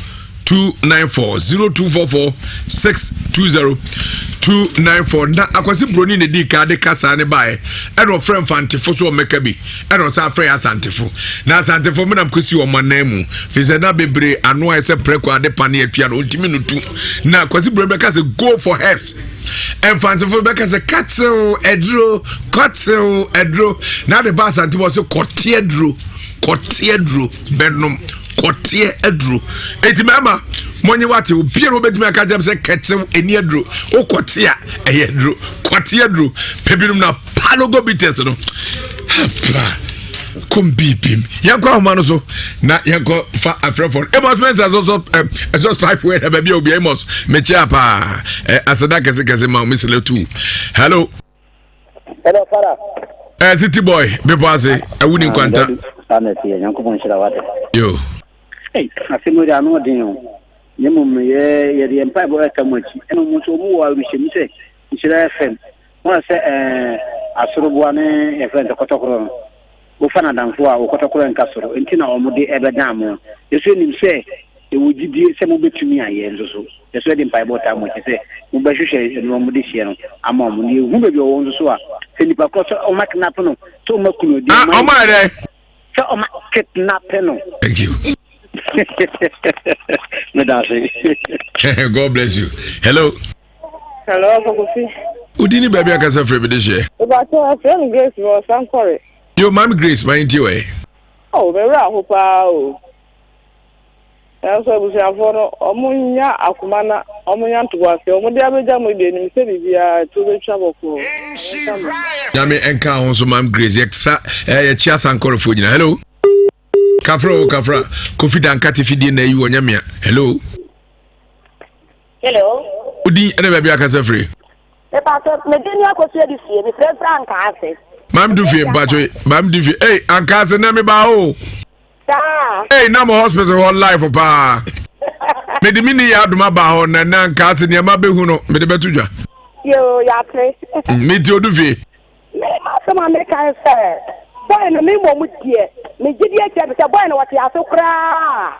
[SPEAKER 1] 294 0244 620 294 na akwasi broni ne di ka de kasa ne bae eno frem fantefo so meka bi eno sa frem asantefo na asantefo me na mkosi o manamu fi na bebre ano ese preko ade pane atua no ntimi nutu na akwasi broni beka se go for helps fantefo beka se katso edro na de ba asantefo se kotie edro benum kotie edro eti mama monye wate obi no betumi aka jam se ketew eni aduro o kote a eyaduro kote aduro pebirum na palogo bites no hapa kombibim yanko ahoma so na yanko fa afrefon Amos Mensa so just 5 way na bia obi Amos mechi apa asada kese ma misle tu hello Fara city boy bebo ase awuni nkwanta
[SPEAKER 11] yanko bon shira wate
[SPEAKER 1] yo
[SPEAKER 11] asemo dia no din nyemum ye mpa bo ekamachi eno mo so mu wa rushemi se shira FM mo se asoroboa ne FM tokotokoro wo fana danfo a wo kotokoro nkasoro ntina omude ebedam yeso nim se e wugidi se mo betumi aye nzo yeso de mpa bo ta mo se mo behwehwe no omude hie no ama mo ne hu bebi wo nzo so a se nipa kroso o maknap no to makuno di
[SPEAKER 1] o ma re
[SPEAKER 11] so o maknap no.
[SPEAKER 1] Thank you. God bless you. Hello.
[SPEAKER 12] Hello, Kofi.
[SPEAKER 1] Udini baby akasa free be share.
[SPEAKER 12] About your friend Grace was Sankore.
[SPEAKER 1] Yo, Mami Grace, my into way.
[SPEAKER 12] Oh, very well, Hopa. That's why we say for Omunya Akumana, Omunya to was the Omudia Jam with the Ministry to the travel for.
[SPEAKER 1] Yami enka on so Mami Grace extra chia Sankore Fujina. Hello. Kafra Kofi Dankati fidi na you onyamia. Hello.
[SPEAKER 13] Hello.
[SPEAKER 1] Udi ene baby akasa free.
[SPEAKER 13] E pa so me deni akoso di fie me frɛ Frank ase.
[SPEAKER 1] Mam du fie bacho, mam du fie. Hey, ankase na me ba o.
[SPEAKER 13] Ta.
[SPEAKER 1] Hey, na mo hospital whole life pa. Me di mini ya aduma ba ho na ankase ne ma behu no, me de betudwa.
[SPEAKER 13] Yo, ya pre.
[SPEAKER 1] Me ti odu fie.
[SPEAKER 13] Me so ma me kan say. Boy no me mo mutie. Me gidi e che be boy no wati aso kra.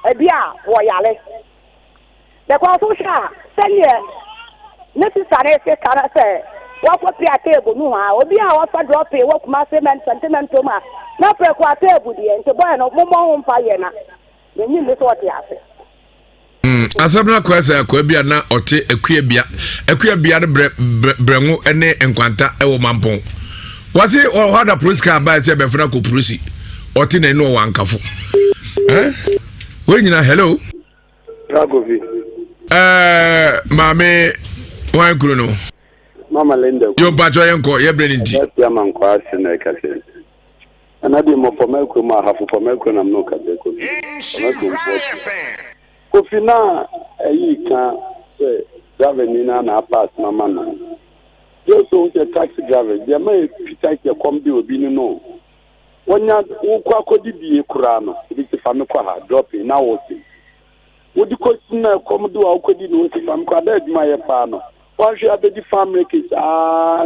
[SPEAKER 13] Ebia wo yale. De kwa so sha, senior. Neti sare se kara se. Wa ko pia table nu ha. Obi a wa fa drop e wa kuma sentiment ma. Na pre kwa table die. Nte boy no mo ho mpa ye na. Me nyi me so wati ase.
[SPEAKER 1] Asabna kwasa akwa bia na ote akua bia ne brenwo ene enkwanta ewo mampon. Wasi hada police ba se be funa ko police ote na no wankafo we nyina hello
[SPEAKER 14] Ragovi
[SPEAKER 1] mame wan kuro no
[SPEAKER 14] Mama Linda
[SPEAKER 1] yo bacho yenko ye breninti
[SPEAKER 14] ya manko ase na kase anadi mo pomeko ma hafu pomeko na mno kase ko Kofi na ayi kan se driver na pass mama na yo so the taxi driver dia mai pita ke kombi obi ni no wonya wo kwa kodi bie kura no bi ti fami kwa ha drop na wo ti wo di ko na komdo wa kodi no ti fami kwa da duma ye pa no wa hwe abedi family ke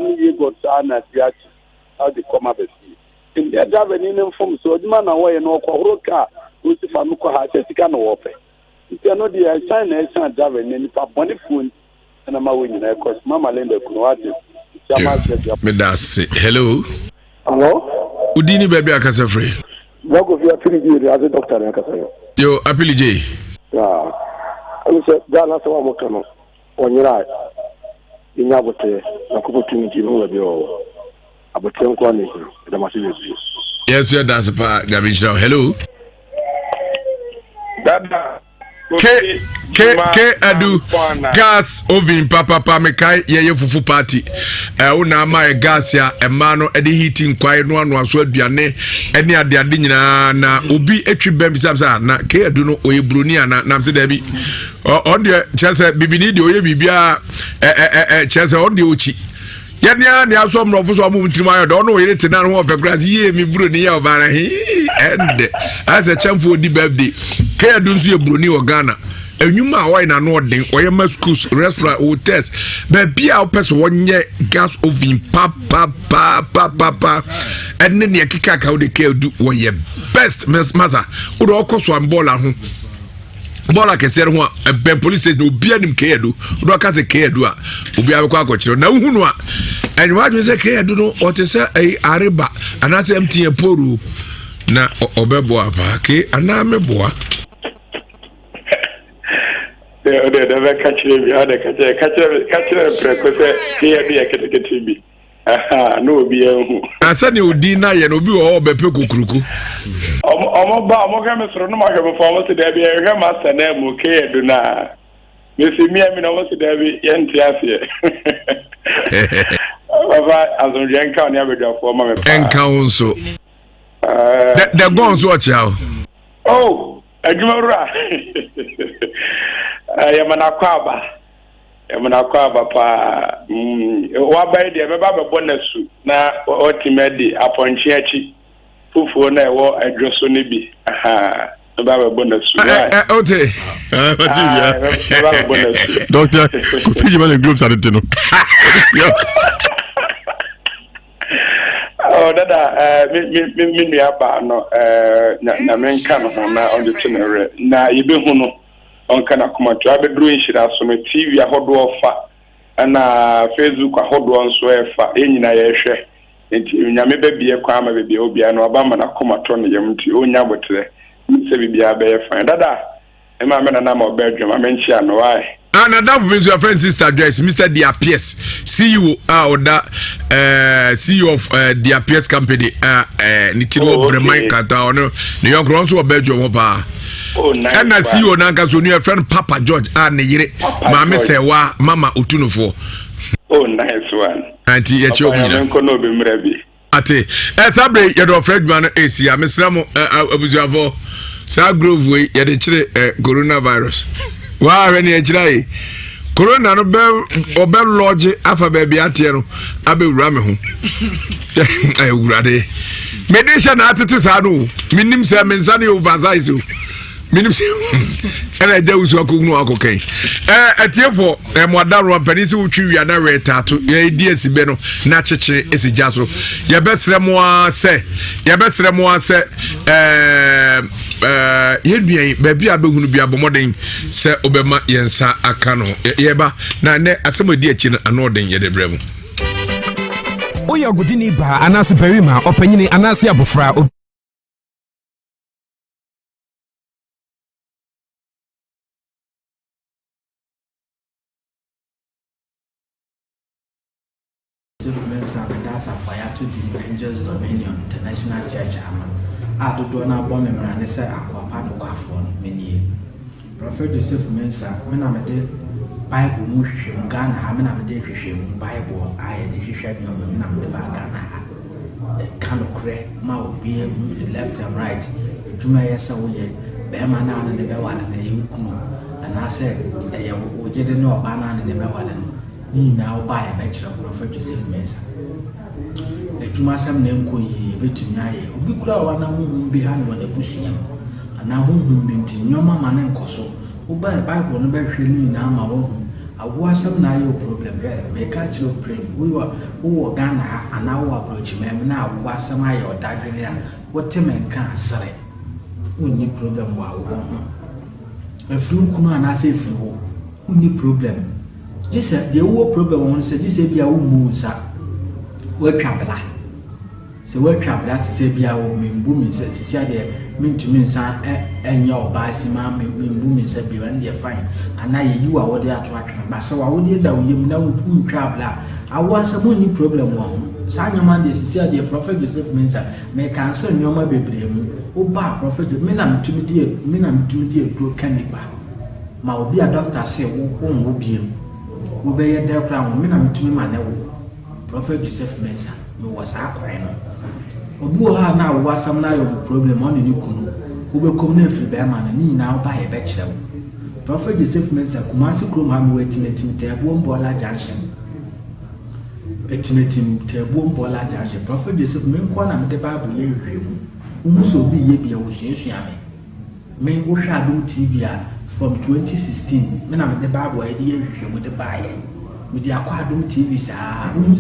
[SPEAKER 14] ni ye got na tiachi how the come up in the driver ni form so duma na wo ye no ko horoka wo ti fami kwa ha se tika no wo pe ti no dia sign driver ni pa boni phone na ma wo nyina ko Mama Linda kuno wate
[SPEAKER 1] me das hello udini baby akasa free
[SPEAKER 14] Wago via Apili as a doctor akasa
[SPEAKER 1] yo Apili J
[SPEAKER 14] se jana so wa motono onyira inya bote na opportunity no be o abote nko ni da masibe
[SPEAKER 1] yes you that's pa Gabin hello
[SPEAKER 14] dada
[SPEAKER 1] K adu gas oven papa mekai ye fufu party una ma gas ya ema no ede heating kwai no anu aso aduane ene ade nyina na obi etwi bam bisabsa na K adu no oyebroni ana na mse da bi on de chese bibini de oye bibia chese on de ochi yanya ne aso mrofo so amu ntima ayo do no oye tena no ofe grass ye mi bro ni ya obara hi end as a chamfo di birthday K adu nso ye broni o Ghana enyuma awai na no den oye ma schools restaurant hotels be bia opese wonye gas oven pa enne ne kika ka de K adu woye best masa wo do okoso ambola ho bola kesere ho be police station obi anim K adu do ka se K adu a obi abekwa akokire na uhunu a enwa dwe se K adu no otese areba anase MTN poru na obebo apa ke ana meboa
[SPEAKER 14] de catch me ada catch preko se dia dia keteketibi No be ehu.
[SPEAKER 1] Asa ni odi na ye no bi wo be pe kokuruku.
[SPEAKER 14] Omo ba omo ka me soro no ma ka me fo mo se da bi e hwe master na mo ke edu na. Me se mi ami na mo se da bi ye nti ase. Baba azon je nka oni abedwafo ma me pa.
[SPEAKER 1] Enka wonso. The guns watch out.
[SPEAKER 14] Oh, adwumara. Yamana kwaba pa wa bai de beba be bonasu na otimedi aponchi achi fufuo na ewo adwoso ne bi aha beba be bonasu
[SPEAKER 1] ote
[SPEAKER 14] beba be bonasu
[SPEAKER 8] doctor Kofi Jimale groups at the no.
[SPEAKER 14] Oh dada me mi aba no na menka no na on the tenere na yebe hu no on kana kuma to abedru nhira so no TV ahodo ofa na Facebook ahodo nso efa enyina ye hwe enti nyame bebie kwa ma bebie obia no aba ma na kuma to no yam nti onya botre se bibia be efa dada e ma me na ma obedru ma menchi ano why
[SPEAKER 1] and that means your friend sister address Mr. Diapies CEO oda CEO of Diapies company nitino Bremen kata ono ne yonkro nso obedru mo pa.
[SPEAKER 14] Oh, nice.
[SPEAKER 1] And I see you now, so your friend Papa George and Mama say, wa Mama Utunufo.
[SPEAKER 14] Oh, nice one.
[SPEAKER 1] Auntie, yet your
[SPEAKER 14] mean.
[SPEAKER 1] Ate, as I break your friend man, AC, I'm a Samo Abuzavo, South Grove way, yet coronavirus. Wow, any age. Corona no bell or bell lodge, Alpha baby Atiero, Abe Ramahu. I would rade. Medicine artists are no, minim Samensani over Zaizu. Minim and I do so cook no cocaine. At therefore, and what that one penny so true, you are not ready to your ideas, Beno, naturally, is a jazzle. Your best remoire say, baby, I will be a modern, Sir Obama, Yensa Akano, Yeba, Nane, as some dear chin, and Norden, Yedebrevo.
[SPEAKER 15] Oya Gudini ba anasi perima openyini anasi abufra.
[SPEAKER 6] That's a fire to the Angels Dominion International Church. I do not bomb him and I said, Aquapano Quafon, many. Prophet Joseph Mensa, when I'm a day, Bible Mushim, Ghana, I'm a day Shim, Bible, I had the Shisham, and I'm the Bagana. A kind of crack, mouth being left and right. Jumaya Sawi, Bemana and the Bewan and the Yukunu. And I said, we didn't know banana in the Bewan. Ni now buy a bachelor of Prophet Joseph Mensa. A Jumasam Nenko ye, Betunaye, Ubikura, one whom behind when the bushing, and now whom been your mamma and Cosso, who buy a Bible and bear training now my own. I was some now problem there, make catch your brain. We were who were Ghana and now approach me now was some eye or diarrhea. What Tim and can't say. Only problem while a flu kuno and I say flu, only problem. Just the old problem one said, just say be a woman, sir. We're traveler. So we're traveler to say be a woman, booming says, see, mean to me, sir, and your bicycle, mean booming said, be when they're fine. And now you are what they are attracting. But so I would hear that you know, traveler. I was a money problem one. Sanya man, this is the Prophet Joseph Mensa, may cancel your my baby. Oh, bar Prophet, men to me, dear, men to dear, grow cannibal. Ma will be a doctor say, won't will be. We be a dear crown, men to me, my Prophet Joseph Mensa, who was our crying. Obuha now was some now problem on the new Kunu, who will come near Bearman and now buy a bachelor. Prophet Joseph Mensa, Kumasi Krum, waiting at him, Taboo Bola Junction. Etimating Taboo Bola Junction. Prophet Joseph Menkwana, the Bible, you so be ye be a Wusiami. Men who shadowed TV from 2016, men am the Bible idea with the buyer. With the Aquadum TV, sir,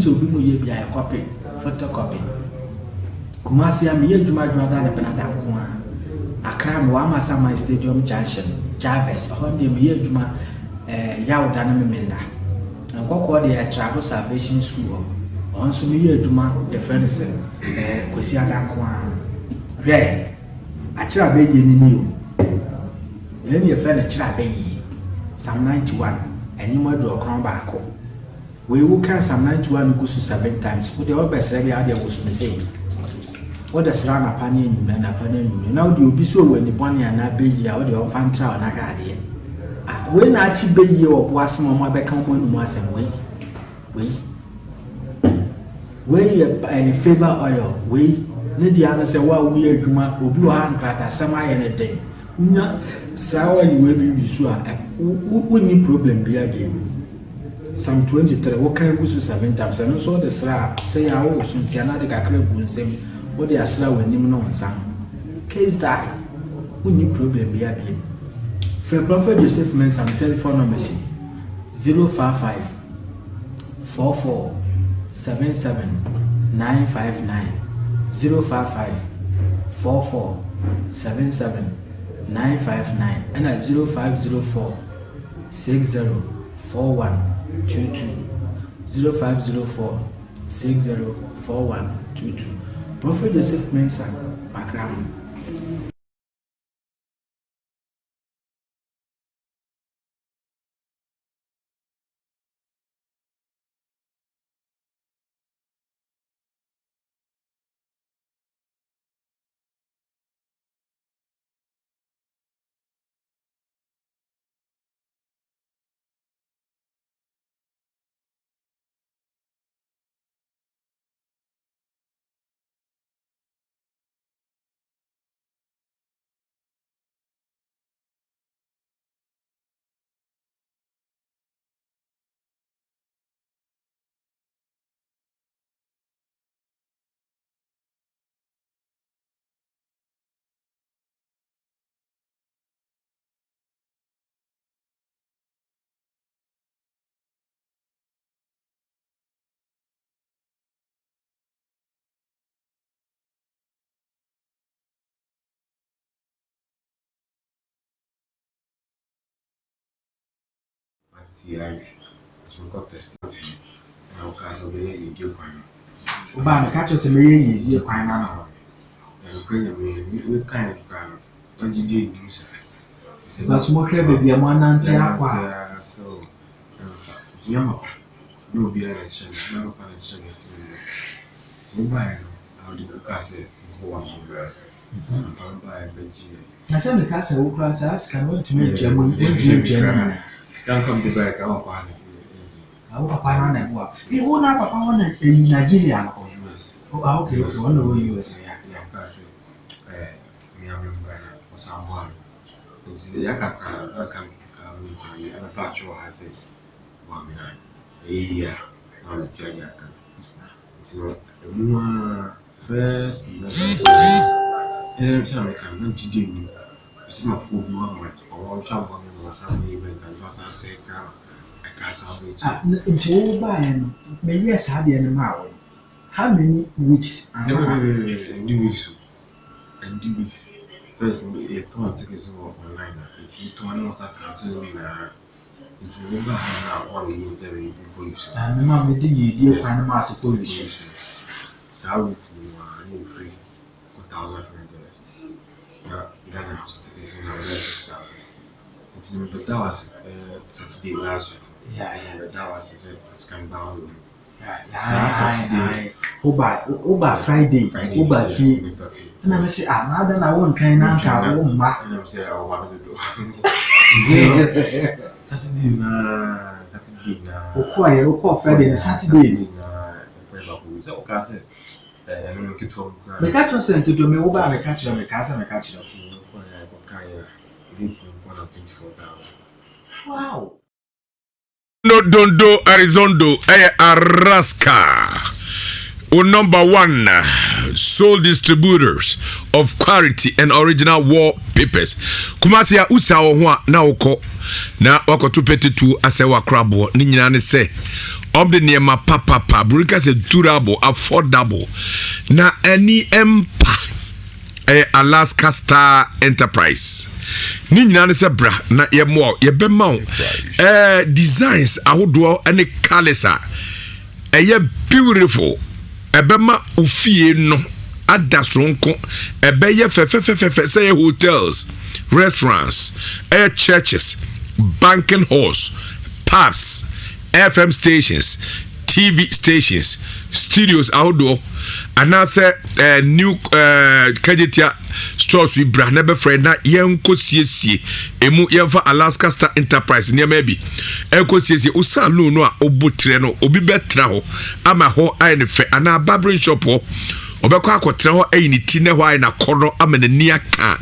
[SPEAKER 6] so be a copy, photocopy. Kumasi am ye Juma Jordan Benadam. A crime Wama Sama Stadium Junction, Jarvis, Honda Ye Juma Yaudan Menda. And what called the Travel Salvation School. On some year Juma, the friends, Quisiada Kwan. Red. I try baby new. Let me offend a try baby. Psalm 91, and you might do a crown back. we will cast some 91 goes to 7 times. Put the best ready idea was missing. What does run upon you and upon you? Now you be so when the bonny and I be you out of fan trial and I got it. When I should be you or was my back on once and we favor oil, we need the other say, well, we are Juma, will be one cracker, some I anything. Sour you will be sure. What need problem be again? Some 23, what can we do 7 times? And also the slab say, I was since another cracker would say, what they are slow when you know some case die. What need problem be again? For Prophet Joseph means some telephone numbers 055 44 77 959 055 44 77 959 and at 0504 604122 0504 604122. Prophet Joseph Mensah Makram.
[SPEAKER 7] See, I got tested. Now, because of the deal,
[SPEAKER 6] Obama catch us a million dear pine now.
[SPEAKER 7] We kind of don't you get news?
[SPEAKER 6] Because more baby, a man and
[SPEAKER 7] so it's Yama. No beer and sugar, no fun and sugar. So, by how do you cast it? Go on, buy a veggie.
[SPEAKER 6] I said the castle will class us can want to make German.
[SPEAKER 7] Stand from the back, our partner.
[SPEAKER 6] Our papa and what? You won't have a pound in Nigeria or US. Oh, okay, it's one of US.
[SPEAKER 7] Yeah, because we have been or someone. It's the Yaka come and a patch or has it 1 minute. A year, not a Yaka. It's not more first. Every time I come, not to do. It's not who you are much or someone or some event and was I say, I can't salvage.
[SPEAKER 6] Joe Biden, may yes, had the animal. How many weeks?
[SPEAKER 7] And 2 weeks. And 2 weeks. First, a ton tickets online. It's 2 hours at canceling. It's a number now, all the years every police.
[SPEAKER 6] And Mamma did you, dear Panama police.
[SPEAKER 7] So I would free 1,000. Ghana tickets on our register. It's but that was Saturday last week. Yeah, that was it's come down.
[SPEAKER 6] Yeah, Oba Friday, Oba Fee. And I say, I won't kind of and I'm
[SPEAKER 7] say, oh, what to do? Saturday,
[SPEAKER 6] Friday, Saturday.
[SPEAKER 7] So, okay, say, I don't get home.
[SPEAKER 6] The catch was sent to me over the catch of the castle and the catch of wow.
[SPEAKER 1] No dondo Arizondo Araska. Number 1 sole distributors of quality and original wallpapers. Kumasia usa ho na woko na wakoto petitu asewa krabo ni nyina ne se obde niema papa burika se durable affordable na any empa Alaska Star Enterprise ni nyina ne se bra na ye mo ye be ma designs ahodo ene colors beautiful ebema ofie no adasronko ebeye fefe say hotels, restaurants, churches, banking halls, pubs, FM stations, TV stations, studios outdoor, and now say new Kajetia stores with brand never friend na yenko CC emu yenfa Alaska Star Enterprise near maybe enko CC usa no a obutre no obi betra ho ama ho ayi fe ana barbering shop ho obekọ akotre ho ayi ni ti ne ho ayi na kono ama na ni aka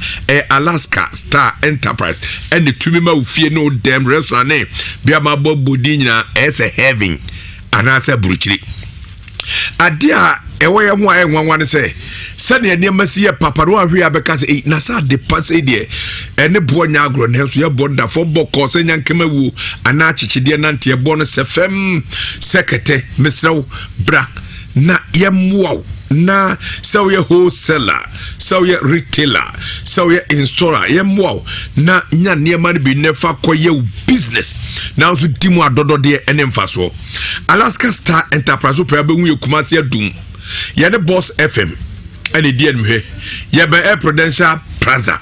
[SPEAKER 1] Alaska Star Enterprise and tumi ma ufie no dem restaurant ne bia ma bobodi nyina ese heaven ana se buruchiri adia ewe ye ho ayi nwanwa ne se sani ene masi ye paparo ahwe abeka se na sa de passe de ene bo nya agro ne so ye bonda fo boko se nya nkema wu ana chichide na nte ye bo no se fem sekete misrew bra na ye muaw na so ye wholesaler so ye retailer so ye installer ye muaw na nya ne ma bi nefa koye business na so dimu adodo de ene mfaso Alaska Star Enterprise pe be hu ye kumase adum ye ne Boss FM ene die nwe ye be Prudential Plaza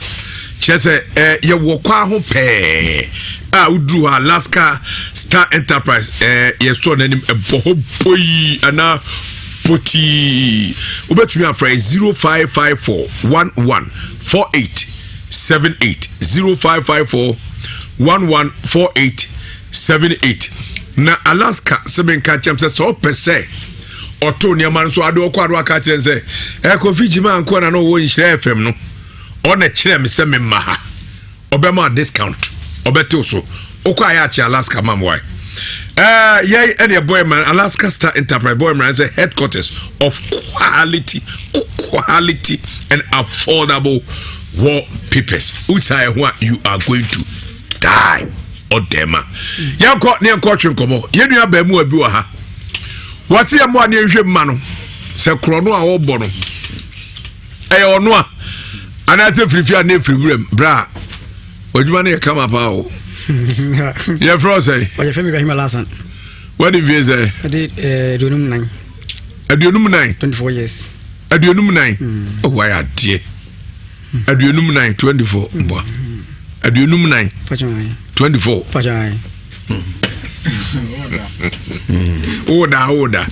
[SPEAKER 1] chese ye wokwa ho pe a udru Alaska Star Enterprise ye store nanim boy ana poti ubetumi afra 0554 114878 0554 114878 na Alaska sebenka chemse so pese oto ne man so ade okwado aka chense Kofi Jima anko na no wo nhire FM no ona kire me se me maha obema discount obeto so okwa ya chi Alaska mamwai yay any boy man Alaska Star Enterprise boy man is a headquarters of quality and affordable wallpapers which I want you are going to die or dema yanko ne yanko twenkomo yenua ba mu abi wa ha wase ya mo ane hwe mma no se krono a wo bo no ono a ana se frifia na fribram bra odjuma ne kama pa o yeah, Frosty.
[SPEAKER 16] What your family Ibrahim Alasan?
[SPEAKER 1] What did you say?
[SPEAKER 16] I did Adionum 9.
[SPEAKER 1] Adionum 9?
[SPEAKER 16] 24 years.
[SPEAKER 1] Adionum 9? Oh, why are dear? Adionum 9, 24. Adionum 9, 24.
[SPEAKER 16] Pajai.
[SPEAKER 1] Order.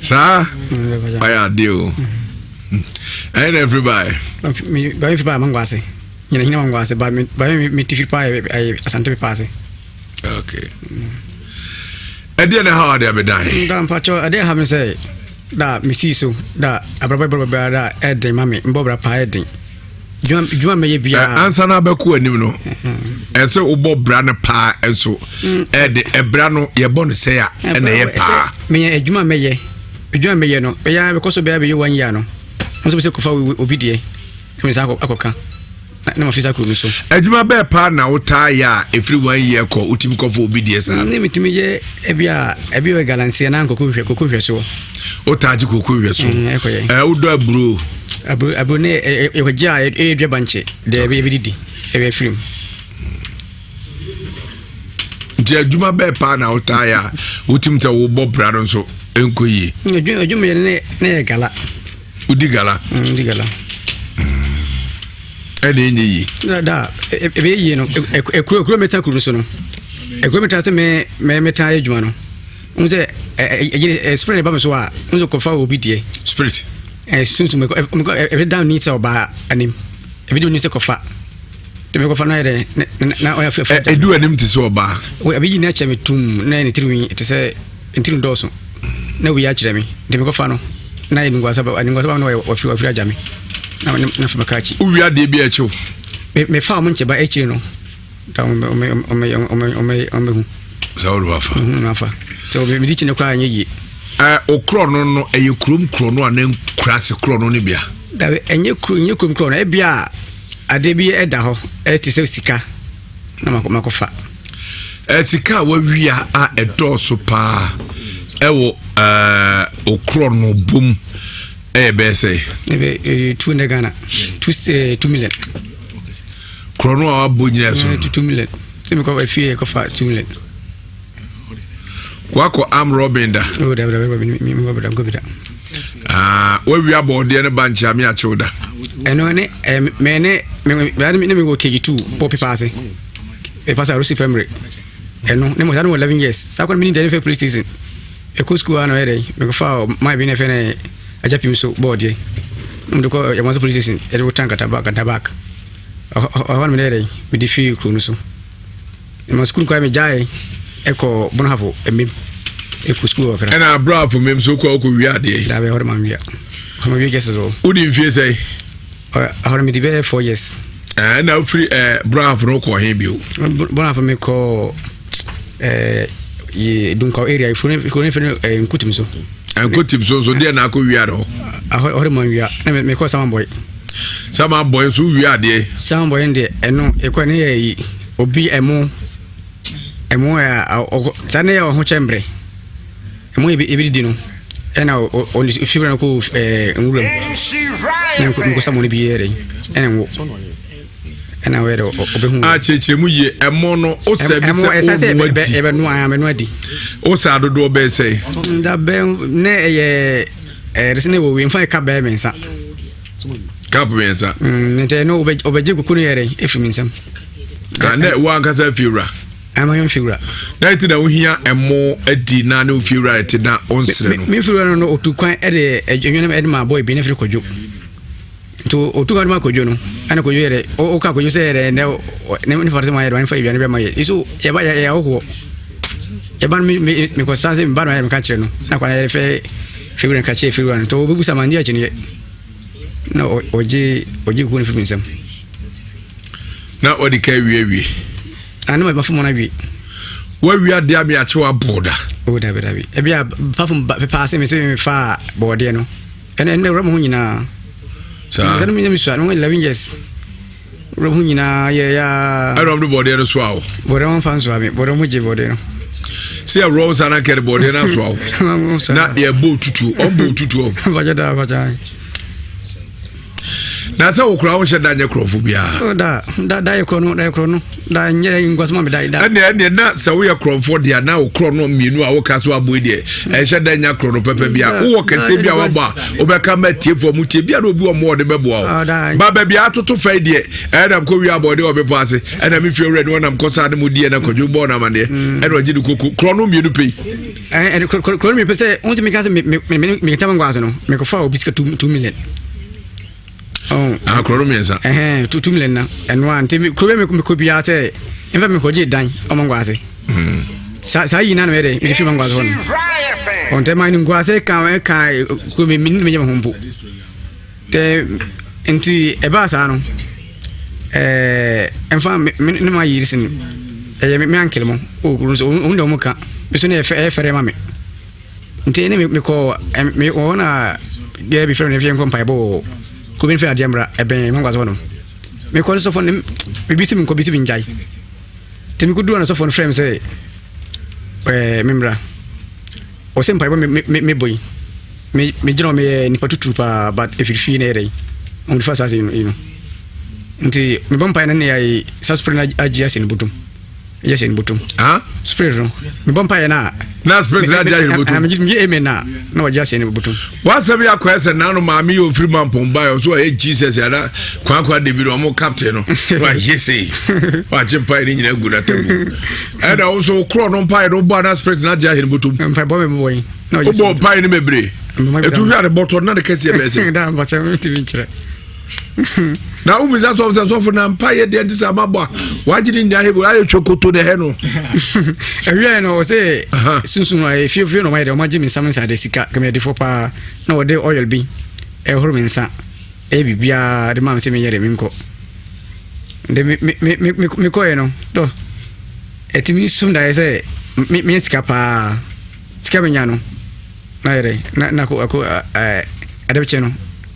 [SPEAKER 1] Sir, why are you? And everybody.
[SPEAKER 16] By Mangwasi. You know, Mangwasi, by me TV pie, I asante pass.
[SPEAKER 1] Okay. I didn't know how they be dying.
[SPEAKER 16] Damn, Pacho, I didn't have me say that Missiso, that a brother, Ed, Mammy, Bobra Piety. You may be
[SPEAKER 1] answer number cool, you know. And so, Bob Brana Pa, and so, Ed, a brano, your bonus say, and a pa.
[SPEAKER 16] Me a Juma Maye, Juma Mayano, because of baby 1 year. I'm supposed to go with Obidie. Akoka. No, she's a cool so.
[SPEAKER 1] Eduma bear partner, Otaya, if you 1 year call Utimco for obedience.
[SPEAKER 16] Name it to me, Ebia Galancy and Uncle Kuku so.
[SPEAKER 1] Otaji Kuku so. Udo Brew.
[SPEAKER 16] Abune, a jai, a banche, the baby diddy, a film.
[SPEAKER 1] Juma bear partner, Otaya, Utimta Bob Bradon so. Uncle ye. You may ne gala. Udigala. Any
[SPEAKER 16] da you know a crew metal crusono a crew metal me metal jumano unze a spirit about so unzo kofa obidie
[SPEAKER 1] spirit
[SPEAKER 16] soon to make every down needs about anim every do needs a kofa to make of another now I
[SPEAKER 1] do an empty so ba
[SPEAKER 16] we be nature me tum 93 to say until doso na we actually me to make of no na you was about and was about no of jami na fumakachi
[SPEAKER 1] uwi ade bi echo
[SPEAKER 16] me fa mo ncheba echi no da o me
[SPEAKER 1] so do afa
[SPEAKER 16] na fa so me di chine kra anyi
[SPEAKER 1] okro no eye krom kro no anan krase kro no ne bia
[SPEAKER 16] da enye krom kro no e bia ade bi eda ho e ti se sika na makofa
[SPEAKER 1] sika wa wia a edoso pa ewo okro no bum be say
[SPEAKER 16] ebe 2 in Ghana 2 million
[SPEAKER 1] krono a bonya so
[SPEAKER 16] 2 million se me ko fie ko fa 2 million
[SPEAKER 1] wako am robinda
[SPEAKER 16] o da mi go bida
[SPEAKER 1] we wi abode ne banchi ami a chewda
[SPEAKER 16] eno ne me go KG2 popi pass Pastor Rossi Primary. And no, I 11 years. Second minute, any police station. A cool school, I know, make a foul, my being a Japim so board. The call a police station, it will tank at tabak. 1 minute with the few Kunuso. In my school, call me Jai, Echo Bonavo, and me. A cool school, and
[SPEAKER 1] I brought from him so called we are there.
[SPEAKER 16] That way, my dear. From a guess as well.
[SPEAKER 1] Who did you say?
[SPEAKER 16] I heard me the 4 years.
[SPEAKER 1] And now free brown for no call him you.
[SPEAKER 16] Bonavo me call. Don't call area if you couldn't put him so.
[SPEAKER 1] And put him so dear Nako Yaro.
[SPEAKER 16] I heard my me call some boy.
[SPEAKER 1] Some boys who we are there.
[SPEAKER 16] Some boy in there, and no, a quantity or be a more Sunday or chamber. And we be every dinner. And now, only if you want to go and could someone be here and and I wear
[SPEAKER 1] Chemuye, a mono, or service, ever no, I am ready. O Sado do obey say.
[SPEAKER 16] That bell, nay, reasonable, we find Cab Mensa.
[SPEAKER 1] Cab Mensa.
[SPEAKER 16] No, over Jibu Kunere, if you mean some.
[SPEAKER 1] And that one has a fura.
[SPEAKER 16] I'm a young figure.
[SPEAKER 1] Night here and more a dinner no fura to that on
[SPEAKER 16] me figure no to quite a union Edma boy being a few to Marco Juno and a coyere or Caco you say and now for my advice for you and my issue. Yaban me because something bad I am catching. Now when I figure and catch a figure and to Busaman no or G couldn't film some.
[SPEAKER 1] Now what the carry
[SPEAKER 16] I know my phone. I be
[SPEAKER 1] where we are there be at your border.
[SPEAKER 16] Oh, David, I be a perfume passing me far border, no, and the Ramunina. So I don't mean, I'm 11 years. Ramunina, yeah, I don't know border as well. But I don't fancy having, but I'm with you, border. See a rose and I get a border as well. Not be a boat to two, or boat to two. Vajada.
[SPEAKER 1] That's how crowd should die acrophobia.
[SPEAKER 16] Oh, that diachrono, that was mamma died.
[SPEAKER 1] And then not so we are crowd for the now chrono me no our castle boy there. And should die chrono pepebia. Who can say be our bar, overcome a tea for Mutibia will be more the bebo. But baby, I to fade it. And I'm going about the other party. And I'm if you're ready when I'm concerned with the and you born a man there. And I did chrono me to pay.
[SPEAKER 16] And chrono me per se, only because me Tamanguazano, make a foul biscuit 2 million. Oh,
[SPEAKER 1] I call me, sir.
[SPEAKER 16] 2 million and one. Timmy could be out there. In fact, me could get done among Guazi. Say, none ready if you was one. On the mining Guazi, could be minimum home book. The into a basano. And found my years in a man kilmo, who was only Moka, Mr. F. Mammy. Until me call and me owner gave before if you come by bow. Could be fair, Jambra, a ben was one. Me call us on him, we beat him in Cobisi in Jai. Tim could do on a soft frame, say, Membra. Or some pipe me boy. Me general me Nipatupa, but if you feel a on the first as you know. Until me bumpire and I suspend a just in Butum. Yes, in Butum. Ah, spirit. Me bumpire now. Now, I'm just me now. No, just in Butum.
[SPEAKER 1] What's a question now? Mammy, you free man by so Jesus, Quanqua de Viromo captain. Why, yes, watch him pining in a good attempt. And also, Crown Pie, no bonus president, not just in Butum. And Pie boy. No, you bought pie in a break. You had a bottle, not a case of message. But I'm to now, we are often empire. This is a mabba. Why didn't I have chocolate to the heno?
[SPEAKER 16] I know, say, soon if you know, my Jimmy Summons had a sick committee for pa, no, the oil be a horminsa, a bibia, the mamma semi minko. The me coino, though. It means soon I say, me scapa, scabignano. Nare, Naco, Adapcheno.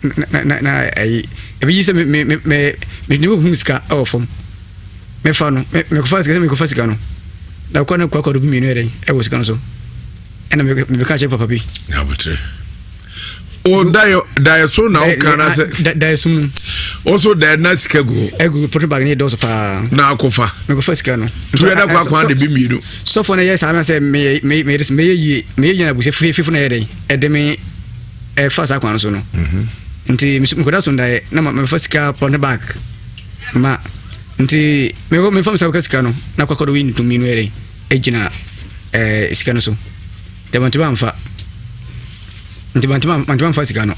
[SPEAKER 16] I use me new muska off me fano me first get me fascano. Now, Conan Coco be me, I was counsel. And I make catch up a puppy.
[SPEAKER 1] Now, but oh, die so now can I say
[SPEAKER 16] die soon.
[SPEAKER 1] Also, that nice cargo.
[SPEAKER 16] I go put back in those pa
[SPEAKER 1] now cofa.
[SPEAKER 16] Make a first cano.
[SPEAKER 1] To be me.
[SPEAKER 16] So for a yes, I must say, may this may ye was a free 50 a day at the may a fast aquano. Nti mkoda sonda na my first car on the back ma nti me fam sa sika no na kwakodo wi ntumi no ere ejina sika no so de mantiba mfa nti mantiba mfa sika no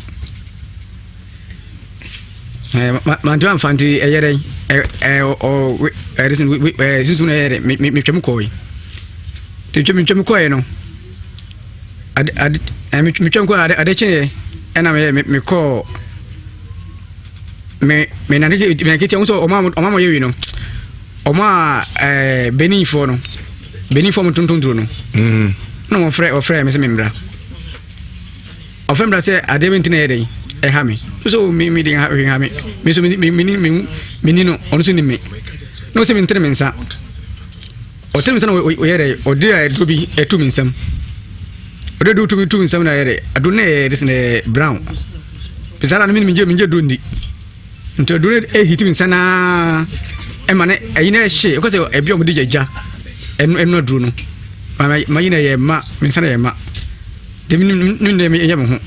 [SPEAKER 16] mantiba mfa nti eyere reason sisu na ere me twem koi te twem koi no me twem koi ade chine ena me ko me na me kiti unso omama yewi no oma Benin fo mo tuntuntu no no mo frɛ me se membra ofembra se ade me ntina yede e ha me so me din ha me so me no ono so ni me no se me ntina me nsa o tell me sana o yede o dia do bi e tu me nsam o de do tu me nsam na yede ado ne this ne brown pisara no me nje do ndi nto do ne e hit me sana e mane ayina hye ko se e bi o de jaja eno duro no ma yina ye ma me sana ye ma de ne me yam ho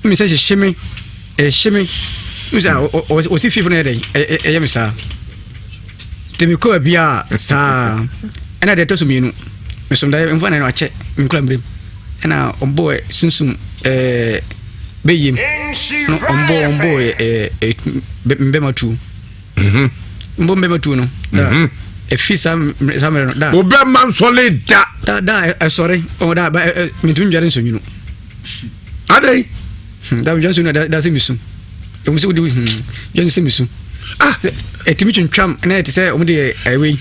[SPEAKER 16] me se hye me musa o si fifo na de e yam sa de me ko bia sa ena de to so mienu me so da mfa na no ache me kula mbrem ena ombo sunsum beyim no ombo mbema tu mbo mbema tu no da e fi sam no da
[SPEAKER 1] obema solid
[SPEAKER 16] da sorry o da me tun jare so nyunu
[SPEAKER 1] adai
[SPEAKER 16] da Johnson da se misu e mo se odi Johnson misu etimi twentwam na ete se omo de away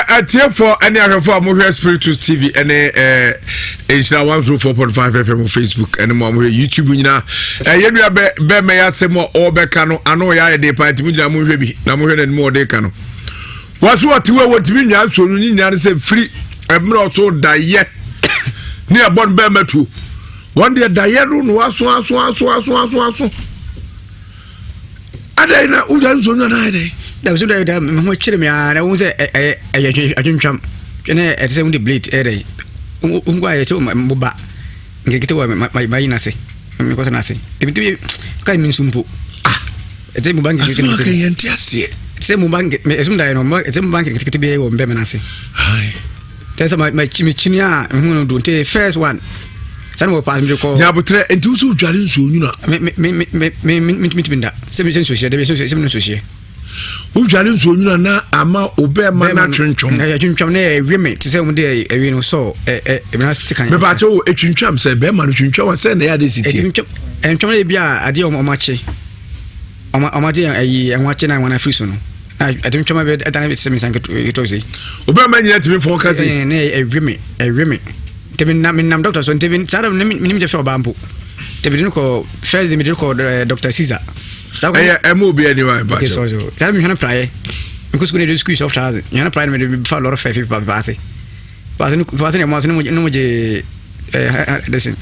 [SPEAKER 1] atie for any ahwefo amohwe Spiritus TV ene Isra 104.5 FM Facebook ene mo amohwe YouTube nyina yedua be me ya se mo obeka no ano ya de pa etimi nyina amohwe bi na amohwe na mo ode ka no waso otiwe wotimi nya so no nyina se free emro so daye ni abon be matu one day daye no waso aso adai na ujan so na adai
[SPEAKER 16] da so da mo chire me ana wo se ajuncham ene e se undi blade ere ungwa ye so mboba ngekite wa mai na se me ko na se timi kai min sumpo e te mo bangi
[SPEAKER 1] ngekite ke yenti ase
[SPEAKER 16] se mo bangi me esum da no mo e te mo bangi ngekite be wo mbe me na se hai te sa mai chimi a hu no do te first one san mo pa mi ko
[SPEAKER 1] ya butre enti usu dware nso nyuna
[SPEAKER 16] me binda se me so hye de so se me so hye
[SPEAKER 1] u dware nso nyuna na ama obe ma na twentwom
[SPEAKER 16] ya twentwom na ewime te se mo de ewi no so na sikan
[SPEAKER 1] me ba che o twentwom se be ma no twentwom se na ya de siti
[SPEAKER 16] twentwom na bia ade o mache o de ayi enwache na wana free so no na twentwom be atana be se me sanke to se
[SPEAKER 1] obe ma nyina timi fon ka se
[SPEAKER 16] na ewime tebin nam doctor so tebin sara minim je fe obampo tebin ko first mi ko Dr. Caesar
[SPEAKER 1] sa ko mo bi ani wa ba
[SPEAKER 16] so sara mi hana praye mi ko skune de squeeze of thousand mi hana praye mi de fa lot of 5 passe ne mo je listen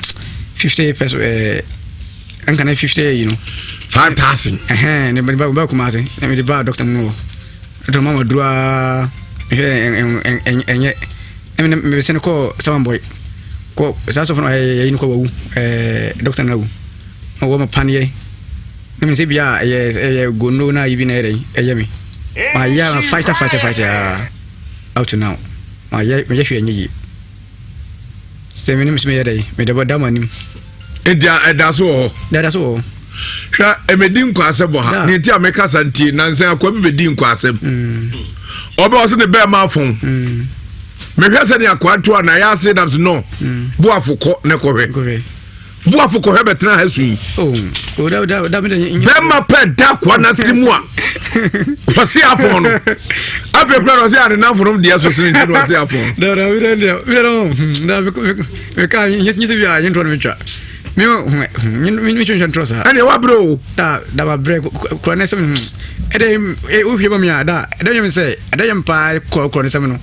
[SPEAKER 16] 50 peso an kana 50 you know
[SPEAKER 1] 5,000
[SPEAKER 16] ne ba ko ma se mi de ba doctor mo to mama droit enye me sen ko sama boy ko sa so fo ay ni ko wu doctor na wu o wo ma panie me se bia ye gono na yibi na ere eyemi ma ya fighter out now ma ya me hwe anyi se me nim se me yere me de boda manim
[SPEAKER 1] da so hwa emedin kwa asebo ha ne ti ameka santi nansan akwa me bedin kwa asem oba o se ne be ma fon me hwese ne akwato na ya say that no bu afukọ ne kohwe bu afukọ he betra ha su
[SPEAKER 16] o da me
[SPEAKER 1] be ma pe da kwa na simu a kwasi afọ no afi pra no say ade na from dia so sin ti no say afọ
[SPEAKER 16] da me ka nyesi bi a yentro me twa mi chon tro sa
[SPEAKER 1] ane wa bro
[SPEAKER 16] da ba bre ko na sem ede o hwe ba mi ada yem say ede yem pa ko ne sem no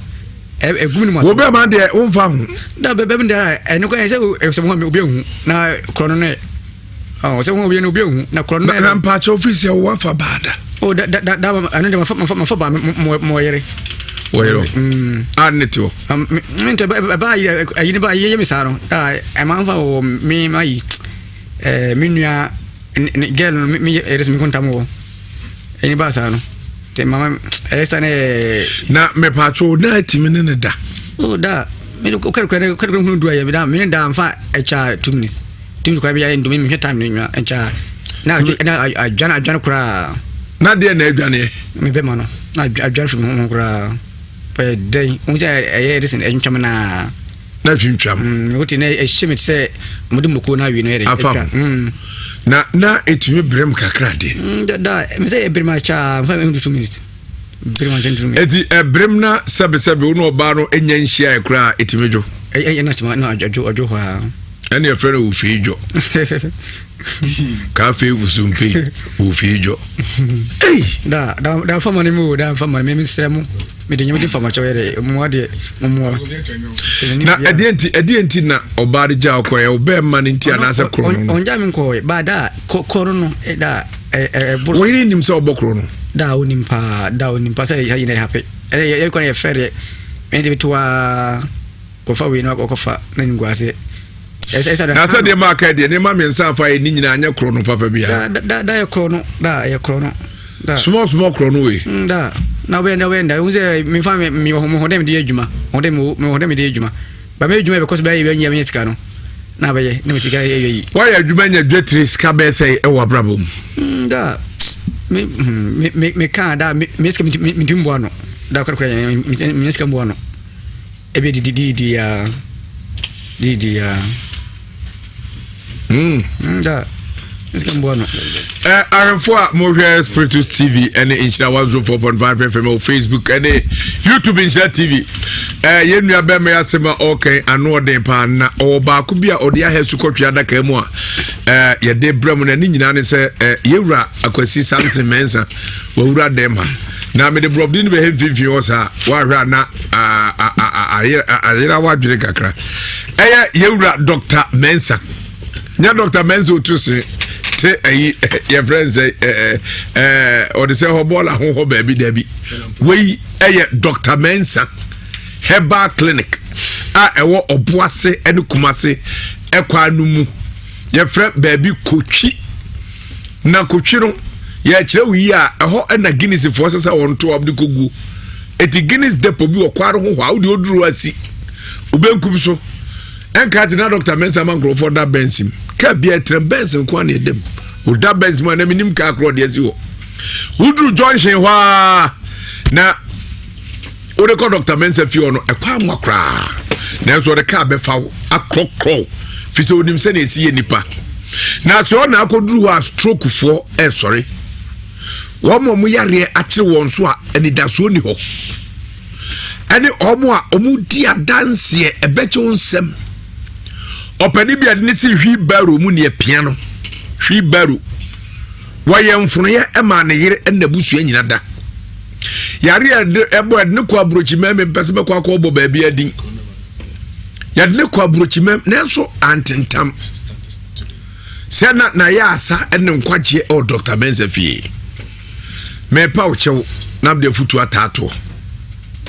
[SPEAKER 16] guminu ma
[SPEAKER 1] wo be ma de o mfa hu
[SPEAKER 16] da be be ndara eno ko se se mo obi hu na krono ne se mo obi ne obi hu na krono ne
[SPEAKER 1] na mpa cha office ya wo fa bada
[SPEAKER 16] o da anu de ma fa ba mo yere
[SPEAKER 1] wo anetio
[SPEAKER 16] mente ba yi ne ba yi mi saro da e ma fa o mi mai mi nua gel mi eres mi kontamo eni ba sa no te mama esa ne
[SPEAKER 1] na me pacho na timi ne da
[SPEAKER 16] oh da me ko kare hunu do ya da me da amfa echa 2 minutes timi ko ya ndo me time ni nwa echa na adwana kura
[SPEAKER 1] na de na adwane
[SPEAKER 16] me be ma no na adwana fi mo kura pe dey unja e reason entwam na
[SPEAKER 1] twintwam
[SPEAKER 16] wuti na e shimit se mudi moko na wi no ere
[SPEAKER 1] na etumi brem kakra de
[SPEAKER 16] da me say brem acha fa me 2 minutes brem acha 2 minutes
[SPEAKER 1] eti brem na sebe wo no ba no enya nhia e kra etumi dwo
[SPEAKER 16] na tima na adwo ho a
[SPEAKER 1] ene e frere wo fi dwo kafe usumpe wo fi dwo ei
[SPEAKER 16] da fama ni mu da fama me sremu me de nyamdi fama chawere mu ade mu
[SPEAKER 1] na edienti na obare ja okoye obe man nti anase kro no
[SPEAKER 16] onja mi ko ba da koro no da
[SPEAKER 1] wo yiri nim se obokro no
[SPEAKER 16] da onimpa say ya ina happy e ko na fere me de bitwa ko fa we no ko fa na ngwase
[SPEAKER 1] na sa de maka de ne ma me nsa fa ni nyina anya kro no papa bia
[SPEAKER 16] da ya kro no da
[SPEAKER 1] small kro no we
[SPEAKER 16] da na wenda unze mi fa mi hodem de adwuma hodem de adwuma ba me adwuma because ba ye nya sika no na ba ye ne sika ye
[SPEAKER 1] why adwuma nya dwetri sika be say e wa brabom
[SPEAKER 16] da me ka da me sika mi timbo ano da kwa mi sika mbo ano ebe di da Eskambono.
[SPEAKER 1] Arafo Moje Spiritus TV and Insta 104.5 FM on Facebook and YouTube Insta TV. Yenu abeme yasema okay ano de pa na oba ku bia ode ahesu kotwa da ka mu a ye de brem na ni nyina ne se yewura akwasi Samson Mensa wawura dem ha na me de brobdi ni be hefifi osa wa hwa na ayira wa dwere kakra yewura Dr. Mensa nya Dr. Mensa otusi te your friends or the say hobola ho baby debi we Dr. Mensa Herbal Clinic ewo oboase ene kumase ekwa numu your friend baby kochi na kochi no ye kire wi a eho na Guinness for say won to obdi kogu eti Guinness depo bi okwaro ho hwa odi oduru asi ubenkum so enka ti na Dr. Mensa man grow for that bensim ka bia trebensin kwa na edem o da bensim na minim ka akro de asi wo udru junction hwa na o de ko Dr. Mensa fi ono ekwa mwakra na so de ka be fa akrokro fi se onim se na esi ye nipa na so na akoduru wa stroke for sorry wo mo yare akire won so a eni da so ni ho eni omo a omu di adanse ebeche onsem opani bia de si hwi baro mu ne piano hwi baro waye mfuno ye ema ne yire enabusu anyina da yare ebo de ne ko abrochi meme pese be ko akọ ba bia din ya de ne ko abrochi meme nenso antentam sena na ya asa ene nkwaje o Dr. Mensa fie me pa o chew na de futu atato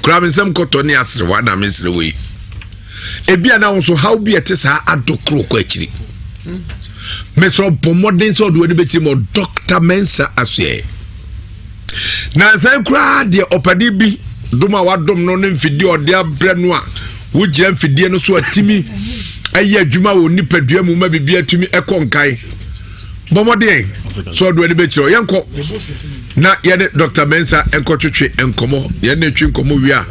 [SPEAKER 1] kura mensem koto ne asre wa na mesre we ebia na won so how be etesa adokro ko akiri meso pomodin so do de beti mo Dr. Mensa asye na sai kura de opadi bi duma wadom no ne mfidi ode abre no a wo gira mfidi no so atimi ayi adwuma wo nipadua mu ma bibia atumi ekonkai bomodin so do de beti yenko na yede Dr. Mensa enkotwetwe enkomo yede twi enkomo wia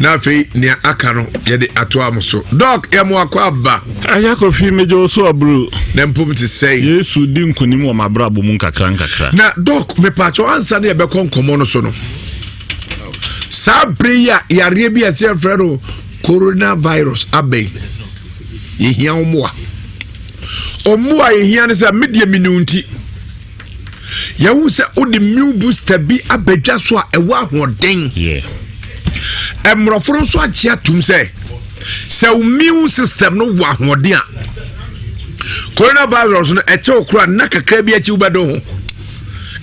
[SPEAKER 1] na fe ne aka no yede ato amso doc yemo akwa ba
[SPEAKER 17] ayako fi mejo so abru
[SPEAKER 1] na mpom ti say
[SPEAKER 17] Yesu di nkonim o mabrabo mu nkakra
[SPEAKER 1] na doc me pacho ansa ne be konkomo no so no sabria yare bi ase frero coronavirus abe yehia omoa yehia ne sa media minunti yawu se odi immune booster bi abedwa so a ewa ahoden emroforo so achia tum se immune system no wa ahoden a coronavirus no eche okura na kakra bi achi ubedo ho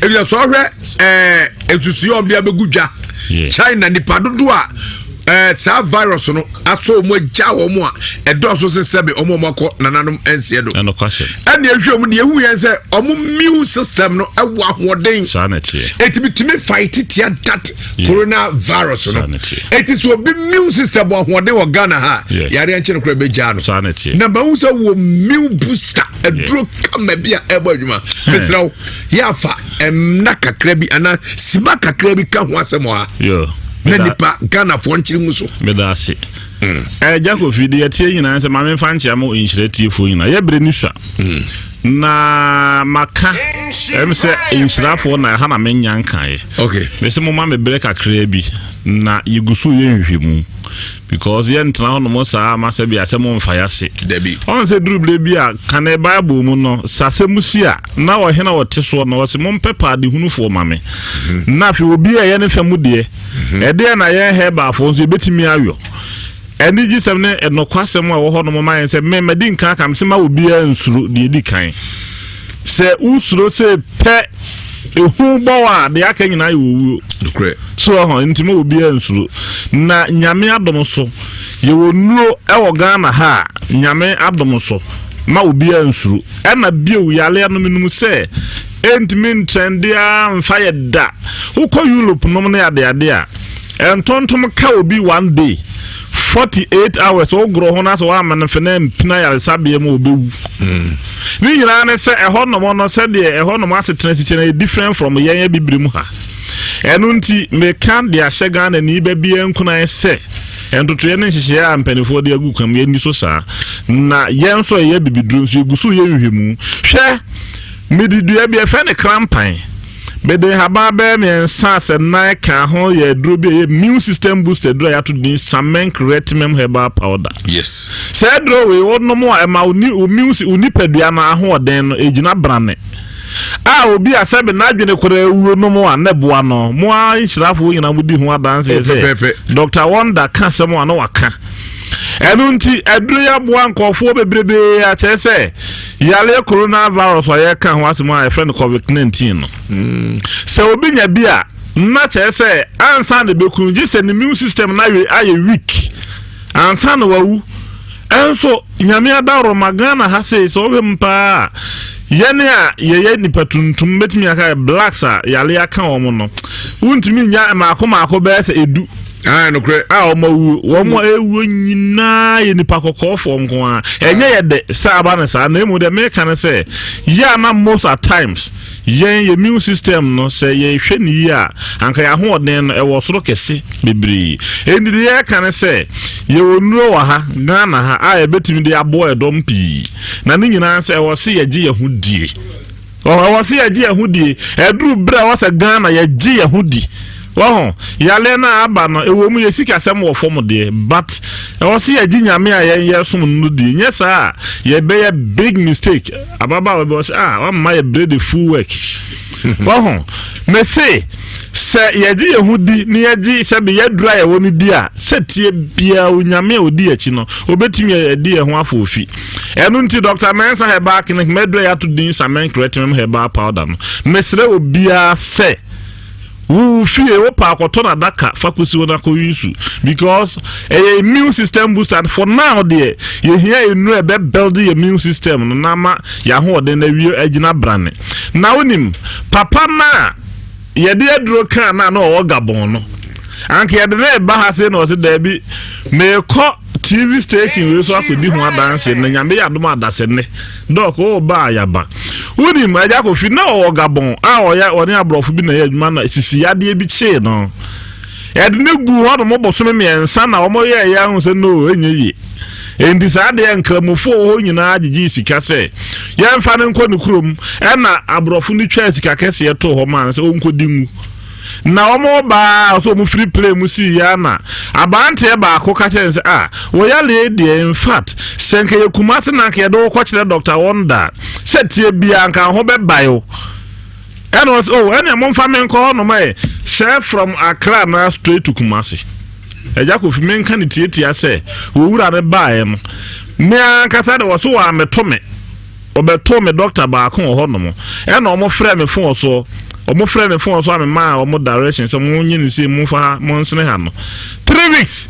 [SPEAKER 1] ebia so hwe etusuyo bia begudwa China ni padodo a sa virus no aso mo gya wo mo a edoso se sebe omo mako nananom ensie do
[SPEAKER 17] eno kwase
[SPEAKER 1] ene ehwe mu ne ehu yen se omo immune system no ewo ahoden
[SPEAKER 17] sanity
[SPEAKER 1] etimi fight tia that coronavirus no it is obi immune system ahoden wo Ghana ha yare enche no kra be gya no
[SPEAKER 17] sanity
[SPEAKER 1] na ba wo wo immune booster edro kama bia ebo adwuma mesrawo yafa na kakra bi ana siba kakra bi ka ho asemo ha na nipa Ghana fo nchiri mu so
[SPEAKER 17] medase Jacob Fidi atie nyina se mame fa nchia mo inshirati fo nyina ye bre ni swa na maka se inshirafo na ha na menya nkan
[SPEAKER 1] okay
[SPEAKER 17] me se mo ma me bre kakra bi na yigusu ye nhwemu because ye ntena ho no mo sa ma se bia se mo mfa yase
[SPEAKER 1] debi
[SPEAKER 17] on se druble bi a kan e bible mu no sase musia na wo hena wo te so no wo se mo pepa de hunufo mame na fi obi a ye ne fa mu de e de na ye heba fo so betimi ayo eni ji sem ne enokwasem a wo ho no mo man se me madi nkan kam se ma obi a nsuro de di kan se usuro se pe ehu bawa de aka nyina yo so ho ntimo obi a nsuro na nyame adom so ye wonuo e wo Ghana ha nyame adom so ma obi a nsuro e na biewu yale no menum se entimin trendia mfa ye da ukọ Europe no na ade a entontom ka obi one day 48 hours o gro ho na so wa manfena mpina ya sabie ma obewu ni nyina ne se eho no no se de eho no asetena sichena different from yen bibrimu ha enu nti me kan de ahye Ghana ni ba bia nkuna se entoto ye ne nhihye a mpanifo de agu kam ye ni so sa na yen so ye bibidru so egusu ye hwehwemu hwe medidu bia fe ne krampan bede haba be me sense na ka ho ye duro bi ye immune system booster duro ya to din samen creatinum herbal powder
[SPEAKER 1] yes
[SPEAKER 17] se duro we wonno mo e ma uni pedua na ho den no ejina brane obi asabe na adwene kora ewuo no mo aneboa no mo a nhirafo nyina mudi ho adanse se Dr. Wonder ka semo ana waka enu nti aduru ya boa nkofo bebrebe a chese yale coronavirus wa ka ho asemo a friend COVID-19 no se obi nya bia na chese ansa na bekunji se ni immune system na aye weak ansa na wawu enso nyame adaro magana ha se so we mpa yene a ye nipa tuntum betimi aka blacks a yale aka omo no untimi nya maako be se edu
[SPEAKER 1] no kre
[SPEAKER 17] omawu womo ewu nyina ye nipa kokofo nko a enye ye de saba na sa na emu de me kan se ya na most at times ye immune system no se ye hwe ni ya anka ya ho oden no e wo soro kese bebri eni ye kan se ye wonuro wa ha Ghana ha a ebetimi de abo edom pi na ni nyina se wo se ye gi ye hudie wo se ye gi ye hudie edru bra wo se Ghana ye gi ye hudie oh yale na aba no ewo mu yesika sem wo fom de but e se ye gi nyame a ye som no di nyesa ye be a big mistake ababa we say wa ma ye bread full work oh me say se ye gi yehudi ni ye gi se be ye dura ye woni di a se tie bia onyame odi achi no obetimi ye di ye ho afofi enu nti Dr. Mensa Herbal Clinic medro ya to din samen creatinum herbal powder no mesre obia se fie wo pa akoto na daka fakusi wona ko yusu because immune system booster for now there you hear enu e be build the immune system no na ma ya ho de na wi agina brane na wonim papa na ye de aduro kan na na o Gabon no anke ye de na ba ha se na o se da bi me ko TV station we so akodi ho adanse na nyame ya dom adase ne doc o ba ya ba woni ma ja ko fi na o Gabon a o ya oni abrofo bi na ya adwuma na sisi yade bi che no e de ne gu ho do mo boso me ensa na o mo ye ya hu se no enye yi endi sa de nkramofo ho nyina agigi sika se ya mfa ne nko ne krom e na abrofo ni twa sika kese ye to ho man se o nkodi ngu na omo ba so mu free play mu si ya na abante ba akoka chense wo ya lady in fact senke ye kumase na ke do ko kire Dr. Wonder setie bia nka ho be bayo and was any mo fa men ko no mai share from Accra na straight to Kumasi eja ko fi men kan tietia se wo wura ne bae no me anka sa de wo so wa metome obeto me doctor ba ko ho no mo e na omo frɛ me phone so omo frɛ me phone so am ma omo direction so mo nyi ni se mo fa mo nsene ha no 3 3 weeks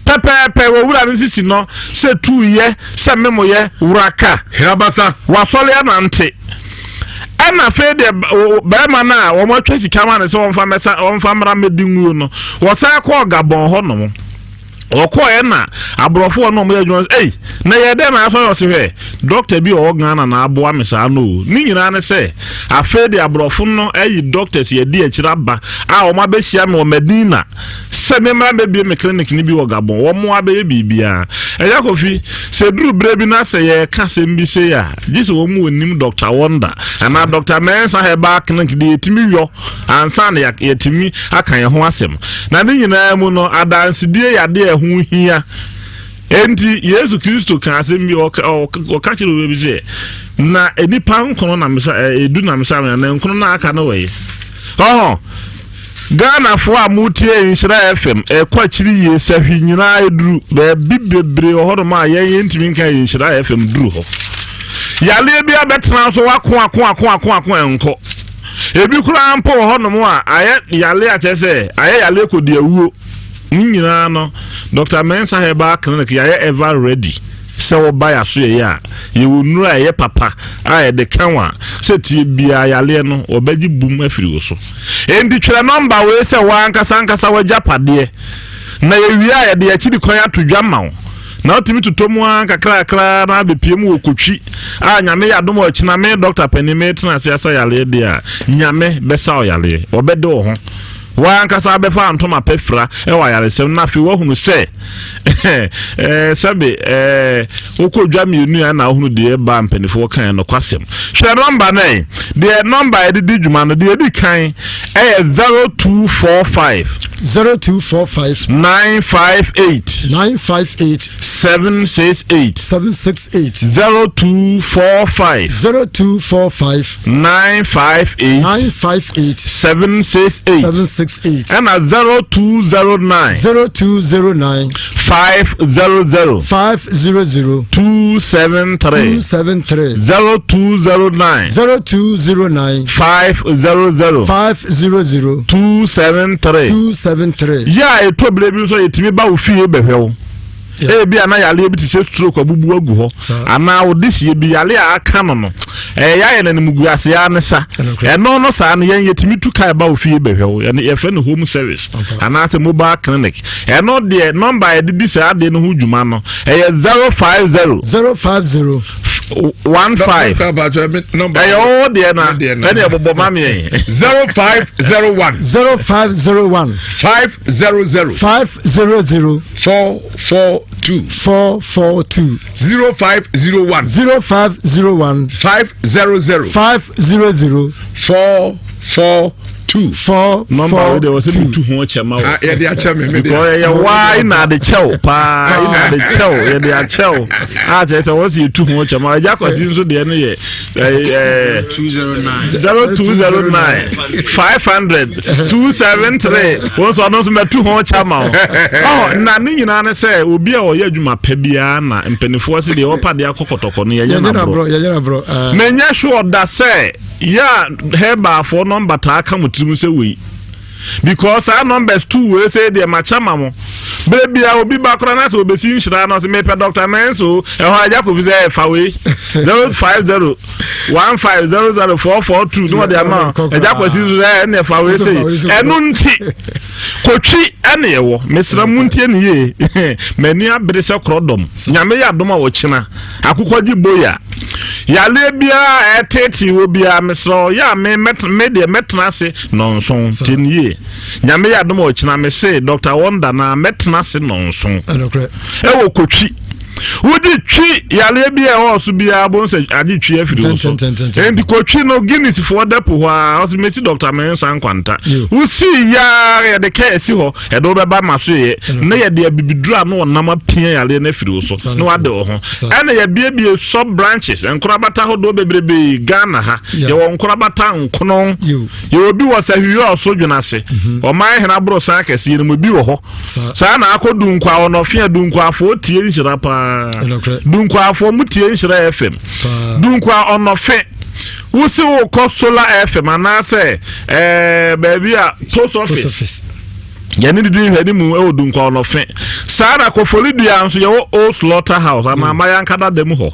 [SPEAKER 17] pepepe wo wura ne sisi no se 2 ye se memo ye wuraka
[SPEAKER 1] Hirabasa
[SPEAKER 17] wasole anante ana fe de bema na wo mo twesi kama ne se won fa mra medingu no wo sa ko Gabon ho no okoye na abrofo no mo yadwon na ye de na aso yo se doctor bi o Ghana na abo amesa no ni nyina ne se afede abrofo no doctors ye di akira ba a o ma be hia me o Medina se me mra be bi me clinic ni bi o Gabon wo mo abe bibia Kofi se duru bre bi na se ye ka se mbi se ya jise wo mu onim Dr. Wonder ana Dr. Mensa Heba clinic di etimi yo ansa na ye timi akan ye ho asem na ni nyina mu no adansidie ya de hu hia enti Yesu Kristo kan asem bi o ka chiro bi se na enipa nkono na mesa edu na mesa na nkono na aka na we Ghana fo amutie Nhyira FM kwa chiri ye sahwi nyina eduru be bibebre ho ma ye ntimi nka Nhyira FM duru ho yale bi abetena so wako enko ebi kura mpo ho no mo a aye yale a chese aye yale ko di awuo nyina no Dr. Mensa Heba clinic ya ever ready se wo ba ya so ye a ye wonura ye papa a de kanwa se tie bia yale no obaji bum afiri wo so endi twere number we se wa ankasa wa japade na ye wi a ye de akidi kwan atodwa ma na otimi tutomu an kakra na bepiem wo kotwi a nyame yadom o china me Dr. Penimet na se asa yale dia nyame besa o yale obede wo ho wa ankasa befa antoma pefra wa yale sem na fi wo hunu se sabe okodwa mienu na hunu de ba mpenifo kan no kwasem hwe number nine the number e di djuma no de di kan 0245 958 768 0245 958 768 and 0209 500 273 0209 500 273 ya eto blebi so yetimi ba ofie behwew bia na yale bi tise stroke abubu agu ho ana odisi bi yale aka no ya ye na mugu ase ya ne sa no sa no yen yetimi tu kai ba ofie behwew ye fe no home service ana se mobile clinic no de number e di sa de no hujuma no 050 050 15 oh dear na any abobo mami 0501 500 442 0501 500 442 number de was be 2 ho chema ya de acha me because ya why na de chew pa na de chew ya de achew a je say was you 2 ho chema ja kwasi nso de ne ye 0209 500 273 won so no so me 2 ho chema na ni nyina ne say obi a o ya adwuma pa bia na mpenifo se de opa de akokotoko no ya na bro menya sure da say ya Heba for number ta aka mutum se we because our numbers 2 we say de machama mo baby a obi bakora na se obesi Nhyira na se me pe Dr. Menso e ho aja ko fi say fa we 050 1500442 no de ama aja ko si so e fa we say enu nti kotwi ene ye wo mesra muntie ne ye mani abere se krodom nyame ya dom a wo china akukwaji boya yale bia eteti wo bia mesro ya me de metna se nonson tinye nyame ya dom o china me se Dr. Wonder na metna se nonson e wo kotwi wodi twi yale bia o so bia bon se agi twi afiri so endi kotwi no Guinness for depo ho o se mesi Dr. Mensa nkwanta usi ya de kesi ho e do be ba maso ye na ye de bibidura no nam apia yale na afiri so no ade ho ene ye bia sub branches enkorabata ho do bebrebe Ghana ha ye wo nkorabata nkono ye obi wo sahwi o so dwunase o man hena bro sa kesi no bi wo ho sa na akodu nkwa ono fia du nkwa afo tie Nhyira pa dunkwa afo mutie Nhyira FM dunkwa onofe wusi wo ko Solar FM ana se baby a post office yɛne de din hwɛ mu ɛwɔ dunkɔ no fe saa na kɔfoli dua nso yɛwɔ old slaughter house ama yankada dem hɔ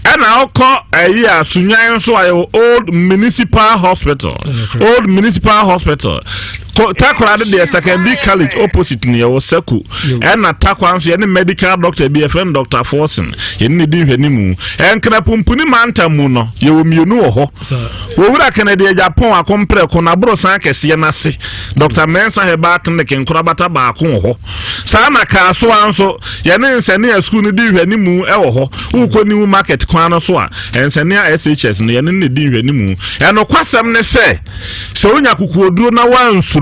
[SPEAKER 17] ɛna ɔkɔ ɛyi a sunyan nso a yɛwɔ old municipal hospital Takwa de secondary college opposite near Seku and Takwa and medical doctor BFN Dr. Forsen in the Divenimu and Krapumpuni Manta Muno you know ho Wura Canada Japon a compre Conabro Sanke Sienasi Dr. Mensa Hebat and the Kenkrabata Bakunho Sana Kaso Anso Yanin Senia school Divenimu Eho Uko New Market Kwanaswa and Senia SHS near the Divenimu and Okwasam ne say so Yakuku do na once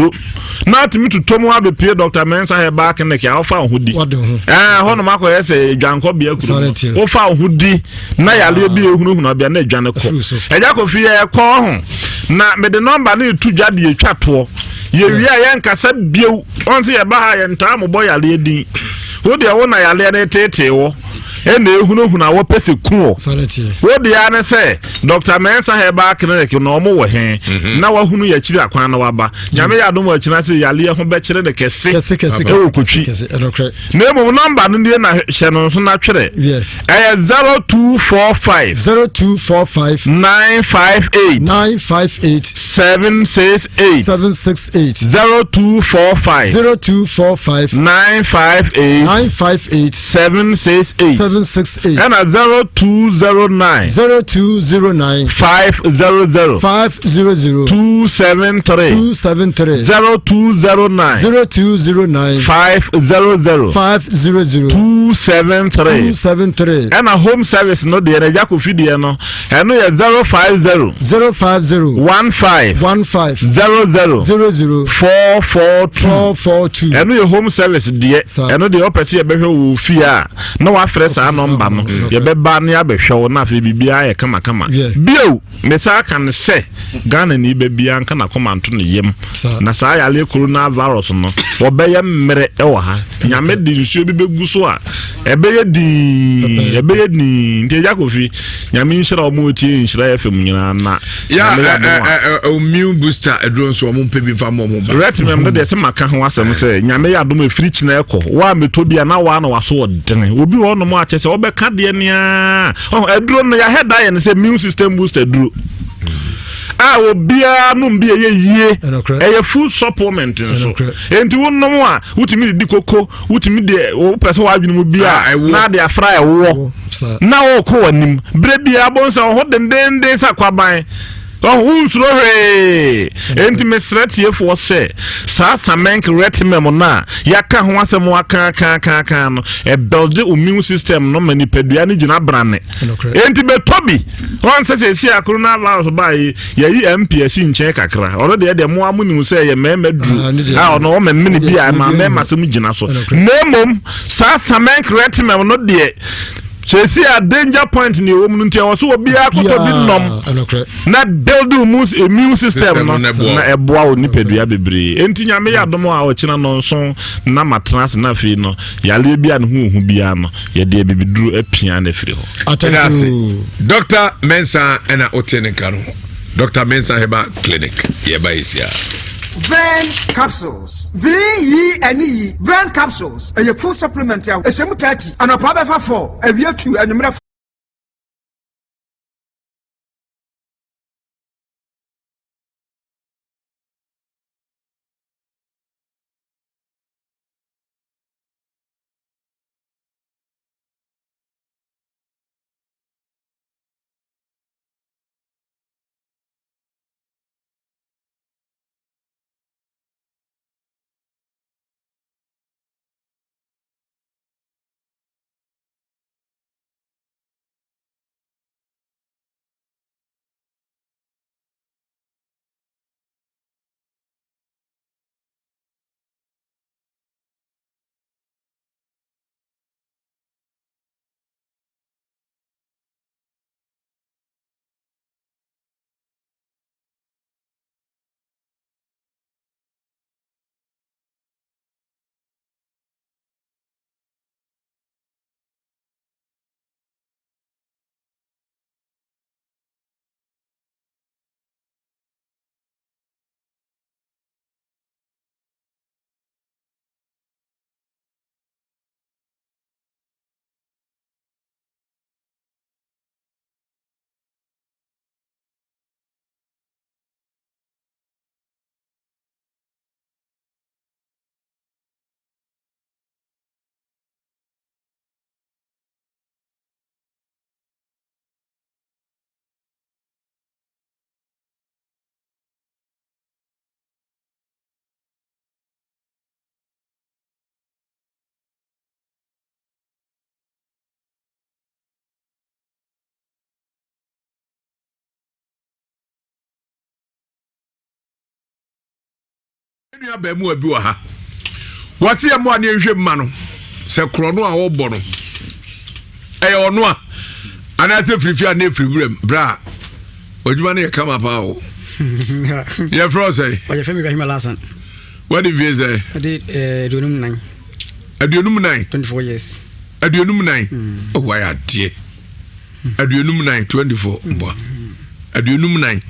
[SPEAKER 17] not me to Tomu have a Dr. Mensa here back in the Alpha Hoodie. Honomako has a Janko be a Ofa Hoodie, Naya be who not be a Janako. And Yakofia call home. Now, made the number need to jadi a chatwo. Ye yanka said Bill, once a bahai and time boy a lady. Who the owner a lady tete and they who know who now pay cool. What the Anna say, Dr. Mensa here back in the normal way. Now who ya chira kwana waba. Yamea don't watch and say Yalia from Bachelor the Kessi. Name of number Indian Shannon naturally. Yeah. 0245 958 768 0245 958 768 and a 0209 500 273 0209 500 273 and a home service no the Jaco Fidiano and no 050 15 442 and no home service dear and no the opposite behu fear no afres a number no ye be ba ne abehwe na fe bibia ye kama bio me sa kan se Ghana ni be bia nka na komanto no yem na sa yale coronavirus no wo be ye mmere e wo ha nyame di nsuo bi begu so a ebe ye di nti Jacofi nyame nhyira o mo tie nhyira FM nyina na
[SPEAKER 1] ya immune booster edron so mo mpe bi fa mo ba
[SPEAKER 17] right mem no de se maka ho asem se nyame ya dom afiri china ekọ wa metobia na wa na waso odene obi wo no mo ache se obeka de nea eduro no ya head aye ne se immune system booster duro obia no mbia ye eye full supplement nso enti wonnom a wutimi di koko wutimi de o pese wa adwene mu bia na de afra ewo na wo ko wanim bre bia bonsa ho dendende sakwaban unsuro he enti mesretie fo se sa samenk retimem na yaka ho asem waka kan no e build the immune system no manipadua ni gina brane enti betobi on se si akorona virus ba yi MPS nche kakra oro de mo amunu se ye memadu ono o memni bia ma memasem gina so nemom sa samenk retimem no de Chesi a danger point ni woman ntia wo so obi akoto bi nom na build immune system no na eboa oni pedua bebre enti nyame ya dom a okina no nso na matras na fi no yale bia no hu bia no ye de bibiduru apia na firi ho
[SPEAKER 1] Dr. Mensa ena otene karo Dr. Mensa Heba Clinic yeba isia
[SPEAKER 18] Ven capsules. V-E-N-E. Ven capsules. A full supplement. A semu 30. And a power 4. A real 2. And a
[SPEAKER 1] nua ba mu abi wa ha wase ya mo ane hwe mma no se kro no a wo bɔ no ono a ana se frifi a na fribrem bra odwuma ne kama pa o ya fro say
[SPEAKER 16] o ya femi Ibrahim Alasan
[SPEAKER 1] what did you say
[SPEAKER 16] aduonum 9 24 years
[SPEAKER 1] aduonum 9 oh why adie aduonum 9 24 mbo aduonum 9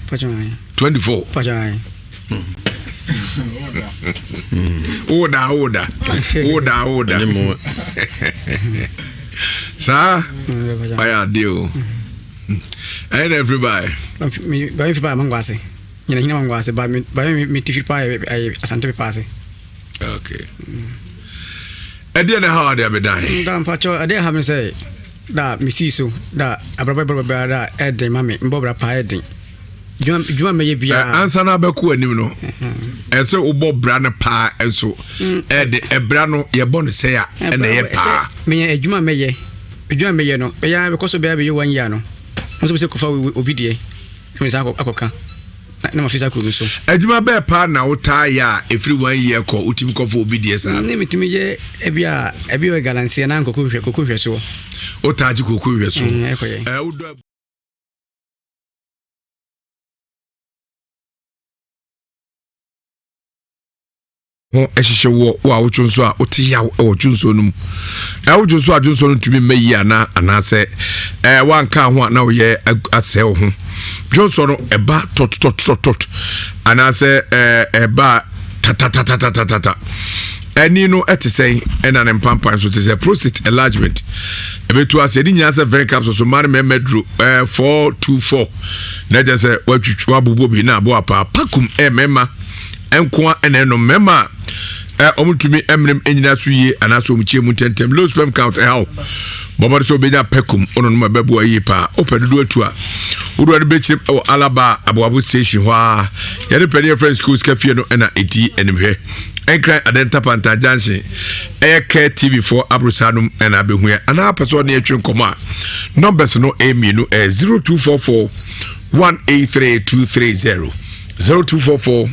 [SPEAKER 1] 24
[SPEAKER 16] pajai
[SPEAKER 1] Oda. Sir, I do. And everybody.
[SPEAKER 16] By Mangwasi. You know, Mangwasi, by me to I Santa Pasi.
[SPEAKER 1] Okay. I didn't know how they be dying.
[SPEAKER 16] Damn, Pacho, I didn't have to say that Missisu, that a brother, Ed, Mammy, Bobra Piety. Juma may be
[SPEAKER 1] answer na beku anim no ese ubo brana pa enso e bra no ye bon say a na ye pa
[SPEAKER 16] me ejuma meye no be ya because be be 1 year no so be say kofa obidie me say akoka na mafisa ko so
[SPEAKER 1] ejuma be pa na uta ya every 1 year ko utimi kofa obidie sa
[SPEAKER 16] na mitimi ye ebi o galansia na kokohwe so
[SPEAKER 1] utaji kokohwe so udo ho ehihye wo awotwonso a otiya awotwonso num awotwonso adwonso no tumi mayi ana se wanka ho na wo ye ase wo ho dwonso no eba tot ana se eba ta eni no etisen ena ne mpampan so te se prostate enlargement ebetu ase ni nya se vein capsule so man medru 424 na je se watwitwa abubo bi na abo apa pakum mema enkoa eneno mema omutumi emrem enyina so yie anaso omchie mu tentem low sperm count how bobode so benya pekum ono no mababu ayi pa opedodo atu a uruade bechi alaba aboabu station hwa yede pedi friends schools kafie no na eti enimhwe enkran adenta panta junction care TV4 abrusanum na abehua ana person na etwe nkoma numbers no emienu 0244 183230 0244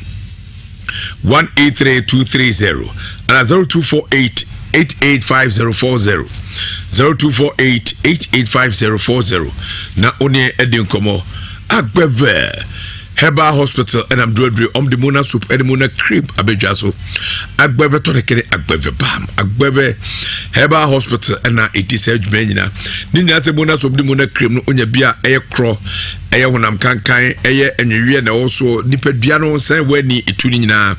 [SPEAKER 1] 183230 and 0248885040 0248885040 na oni edinkomo agbeve Herbal Hospital and I'm doing the Mona soup and the Mona cream abejaso agbeve to the agbeve bam agbeve Herbal Hospital and it is a menina nina se Mona soup the Mona cream no onya bia eye kro eye honam kankan eye enwie na also nipadua no say wani etuni nyina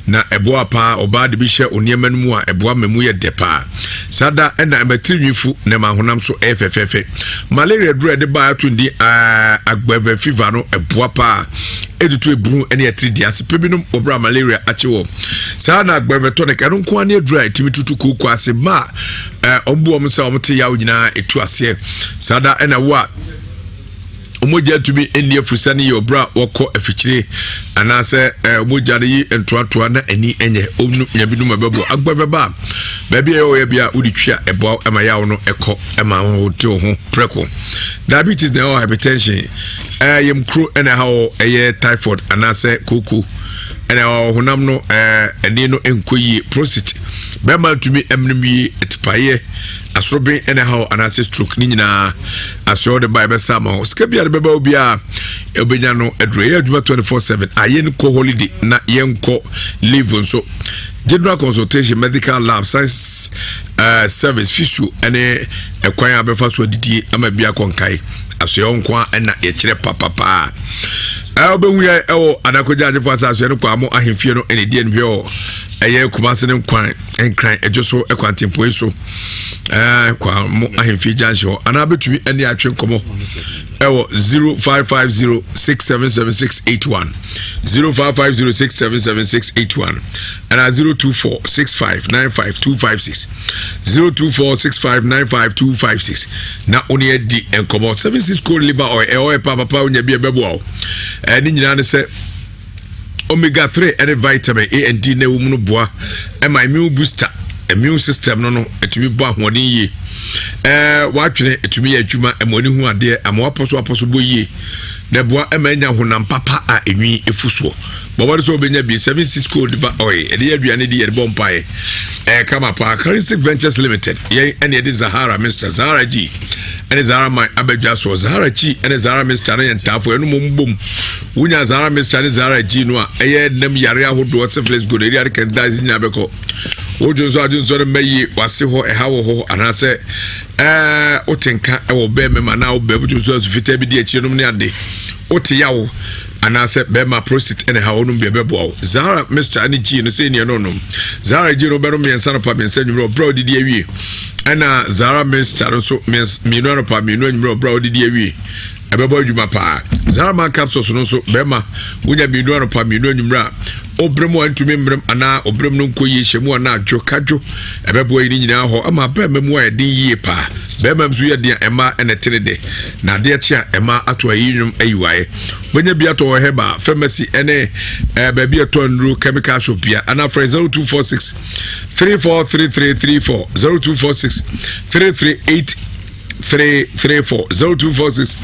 [SPEAKER 1] na eboa pa oba de bi hye oniema no mu a eboa mamu ye depa sada na abatinwifu na ma honam so efefefe malaria dru de ba atundi agbeve fever no eboa pa edutu ebru ene atridi ase pebinom obra malaria achewo saa na agbeve to ne kanu ko ane dry timi tutu ku ase ma ombu omsa omte yawo nyina etu ase sada ena wa omoja tumi eni afusani obra woko afichire anase omoja yi entoatoa na ani enye onu nyabinum abebo agbeve ba baabi e oya bia uditwa ebo ema yawo no eko ema ho te ho preko diabetes na hypertension yem kro ena ha eye typhoid anase koko ena honam no eni no enkoyi prostate bema tumi emnimi etipaye asrobe ena ha anase stroke ni nyina aso de bible sama skabia de beba obia obenya no edre aduma 24/7 ayen ko holiday na yenko live so general consultation medical lab science service fisu ene ekwan abefa so didie ama bia konkai aso yonkwa na ye kire papa obehuya ewo anakoja ajefo aso no kwa mo ahemfie no ene die nhwe eye kumase ne nkwan enkran ejoso ekwantempo so kwa mo ahemfie janjo ana betumi ene atwe nkomo ewo 0550677681 0550677681 ana 0246595256 0246595256 na oni edi enkomo 76 code liver oil papa onya bia bebo ni nyina ne se omega 3 and vitamin A and D na wo mu no boa my immune booster immune system no etumi bo ahoden yi watwene etumi ya adwuma emoni hu ade ama aposo bo yi na boa ema nya honam papa a enwi efuso bɔbɔde so obenya bi 76 code va oi ɛde aduane de yɛde bompae kama pa Charistic Ventures Limited yɛn ɛne ɛde Zahara Mr. Zahara G ɛne Zahara man abadwa so Zahara G ɛne Zahara Mr. ne yɛntafo ɛno mbom wonya Zahara Mr. ne Zahara G no a ɛyɛ nam yare ahodoɔ syphilis gonorrhea candidiasis nya bɛkɔ wojonso ajonso mayi wase ho ɛha wo ho anase otenka ɛwɔ bɛmema na wo bɛbu jonso asufita bi de akyi nom ne ade ote yawo anase bɛma prostate ɛne ha wonum bia bɛboa Zahara Mr. ani G no sɛ ne no no Zahara G no bɛno miɛnsa no pa miɛnsa nwumro bra odidi awie ɛna Zahara Mr. no so mienu no pa mienu nwumro bra odidi awie ɛbɛbɔ adwuma pa Zahara man capsules no so bɛma wonya mienu no pa mienu nwumro obremu antumi mbrem ana obrem no nkoyi hyemu ana adwo kadwo ɛbɛbɔ yi nyina hɔ ama bɛma mu a ɛdin yie pa bɛma mso yɛ dia ɛma ɛnetene de na de akyi a ɛma ato ayi nwum ayiwae bonya bia to heba pharmacy ɛne baabi ato ndru chemical shop bia ana fra 0246 343334 0246 338 334 0246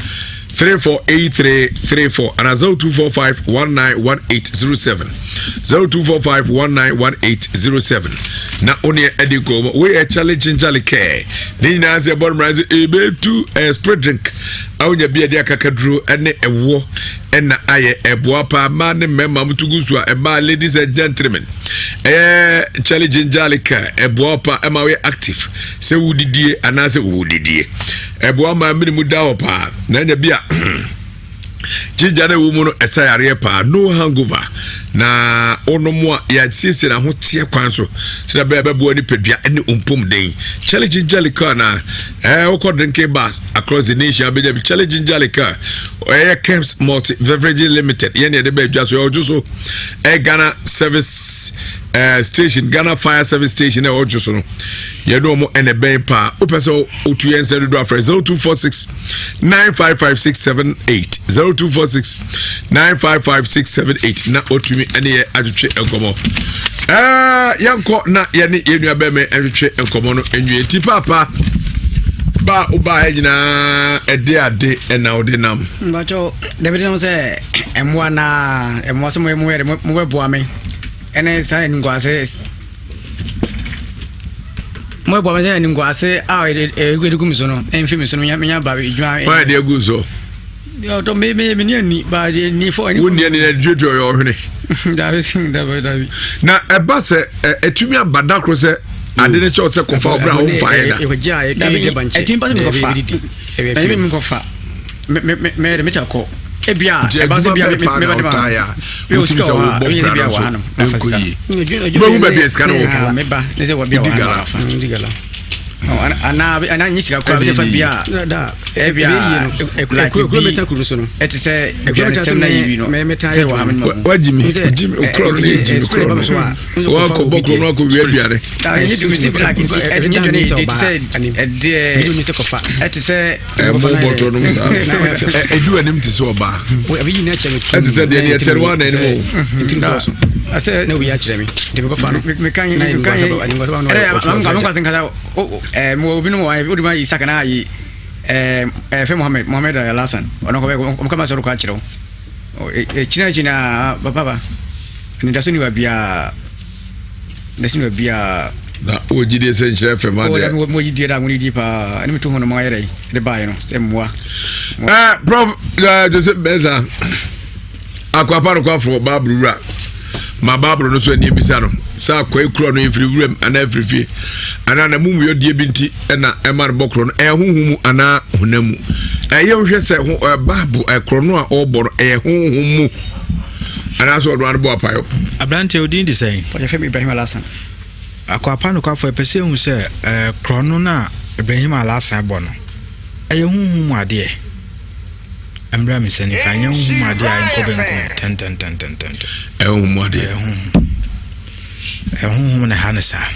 [SPEAKER 1] 348334 and 0245 191807 0245 191807 na onye edigo we a challenge care ni na se bon rise ebetu spray drink awnya bia dia kakaduro ene ewo ena aye eboa pa ma ne mema mutugusu a eba ladies and gentlemen challenge care eboa pa ema we active se wudidie anase wudidie eboa ma mini muda opa na nya bia Jinjane woman esayare pa no hangover na onomo ya sisi na hotie kwan so se na bebo ni pedua ene ompom den challenge Angelica na okọ drinking bars across the nation be challenge Angelica Camps Multi Beverage Limited ye ne de bedua so ojuso Ghana service station Ghana Fire Service Station ojuso no ye do mo ene ben pa opeso otu yen se do afre 0246 955 0246 955 na otumi ene ye adwetwe enkomo yanko na ye ne yenua be me adwetwe enkomo no enwie ti papa ba uba nyina ede ade na odinam bacho David no say emwa na emwa so mo yere mo beboa me ene sai ngwase mo beboa me sai ngwase a egwedu miso no enfi miso no nya ba edwa wa de aguzo yo to me ni ba ni fo ni woni ni dwedwo yo hwene David na eba se etumi abada kro se ade ne cho se kofa obra ho fae da etimpa se kofa ebe mi kofa me chako ebia eba se bia me ba de ba we ska wa we bia wa hanu na fasika no ba bia ska no me ba ne se wa bia wa hanu digala ana nyisika kwa bia fa bia da ebia ekura meta kuru so no etise ebia sem na yibi no me se wa hanu wajimi okro no yimi okro wa ko bokro no ko wi abiare ta ni du si black edunye do ni etise ede mi se kofa etise mo botro no edu anim ti so ba we abi ni ache me etise de ni etere wa na ni mo ase na wi ache me de me kofa no me kan am ga tinka mo obi no wa odi ma isaka na yi Fe Mohammed Alasan ono ko kama so ko achiro china baba ni dasuni wa bia na ojide se nchire fe ma de mo jide da nguni dipa ani mitu hono ma yere de bae no se mwa prof Joseph Beza akwa pa no kwa fo babrura ma babro no so ani bisa no sa kwa ekuro no efiri wuram ana efirifi ana na mumu yodie binti na ema bokro no huhumu ana hunamu ye hwe se babu ekro no a oboro huhumu ana so do anbo apayo abrante odin design for Femi Ibrahim Alasan akwa pa no kwa fo pese hu se krono na Ibrahim Alasan bo no huhumu ade Amra mi seni fanya huhumu ade a nkobenko ten huhumu ade huhumu na hanasa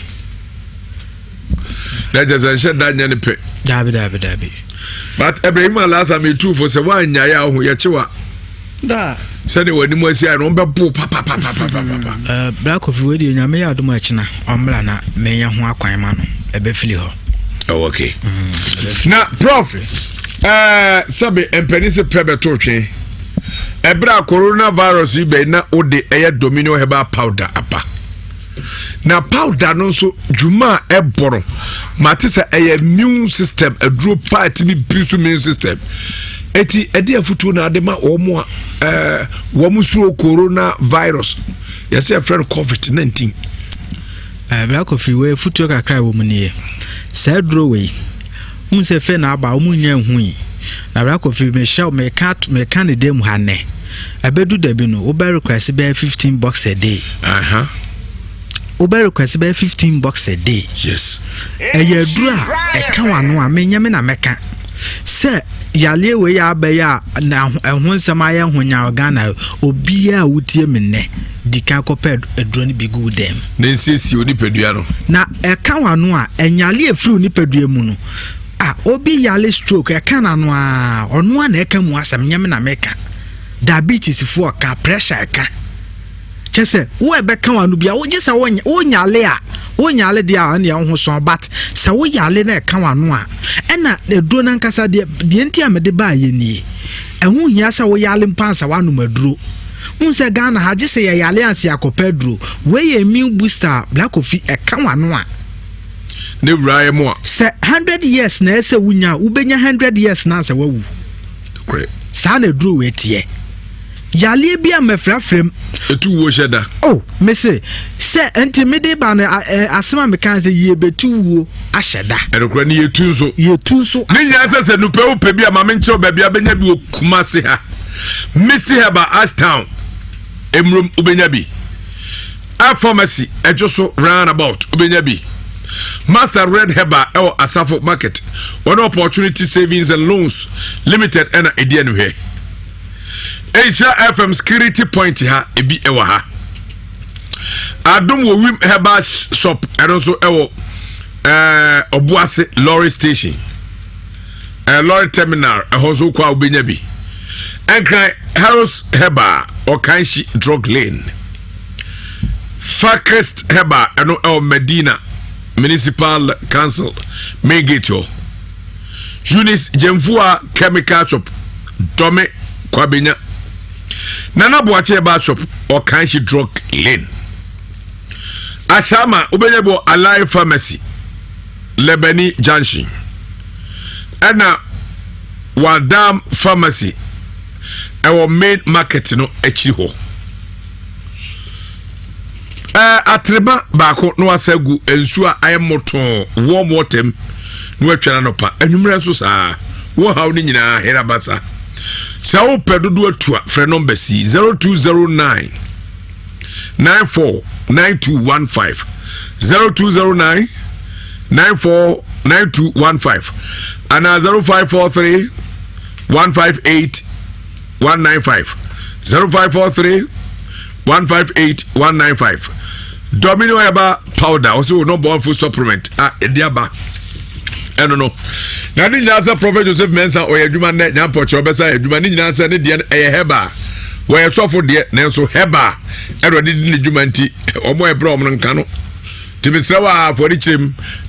[SPEAKER 1] that just said that nyane pe dabi but Ibrahim Alasan me too for se wanya ya ho ye chewa da sani wani mo asi no be bo papa black coffee we dey nyame ya adom akina omra na menya ho akwan ma no ebe fili ho okay na prof sabe empeni se pebe to twen ebra coronavirus ibe na ode eye domino herbal powder apa na powder no so dwuma eboro matisa eye immune system adro part bi boost immune system eti ede afutu na ade ma omo womu so coronavirus yesi friend covid-19
[SPEAKER 19] black coffee we futu kakra wo munie sa dro we mun se fe na aba mun nya hu na black coffee me show me can dem hane abedu dabi no wo be request be $15 a day wo be request be $15 a day
[SPEAKER 1] yes
[SPEAKER 19] eye dro a e kan wano a menya me na meka se yale we ya ba ya na ehun nsama ya hunya Ghana obi a wutie me ne dika koped edroni bigu dem
[SPEAKER 1] na nsisi onipadua no
[SPEAKER 19] na e kan wano a enyale efiri onipadua mu no obi yale stroke e kan anu a onu a na e kan mu asam nyame na meka diabetes for ka pressure ka chese wo e be kan wano bia wo gisa wo nyale a wo nyale dia na ho so but sa wo yale na e kan wano a ena edro na nkasa de enti amede ba ye nie ehun hia sa wo yale mpansa wano maduro unse Ghana ha gise ye yale ansi akopedro we ye immune booster black coffee e kan wano a
[SPEAKER 1] ne wuraye mo
[SPEAKER 19] se 100 years na ese wunya ubenya 100 years na se wawu
[SPEAKER 1] great
[SPEAKER 19] sa na duro we tie yale bia mafrafrem
[SPEAKER 1] etu wo sheda
[SPEAKER 19] me se intimidate ba na asema me kan se ye betu wo asheda
[SPEAKER 1] erokra ni yetu nso ni nya se nupe wo pe bia ma me nche ba bia benya bi okumase ha Mr. Heba Ashtown Emrum Ubenyabi A pharmacy ejoso roundabout Ubenyabi Master Red Heba Ewo Asafo Market One Opportunity Savings and Loans Limited Ena Edianu he Asia FM Security Point ha Ebi ewa ha Adum wo Wim Heba Shop Enonso ewo Obuase Lorry Station Lorry Terminal Ehozo kwa Ubenyabi Enkrai Harris Heba Okanshi Drug Lane Farkrest Heba Eno El Medina Municipal Council Main Gate Eunice Jemfua Chemical Shop Dome Kwabenya Nana Boache Heba Shop Okanshi Drug Lane Ashama Ubenyebo Alive Pharmacy Lebeni Junction Ena Wadam Pharmacy our main market no echi ho atreba baako no asegu ensu a ayemoto warm water no atwana no pa anwumre so saa wo hawo ni nyina hera basa sa wo pedodo atua frɛ number C 0209 949215 0209 949215 and 0543 158 195 0543 158 195 Domino Heba powder also no born food supplement ediaba no na ni nyasa Prophet Joseph Mensa oyadwuma na nyampoche obesa adwuma ni nyasa ne de Heba we sofo de na so Heba erode ni dwuma nti omo ebra omo nka no timisrawa afori chim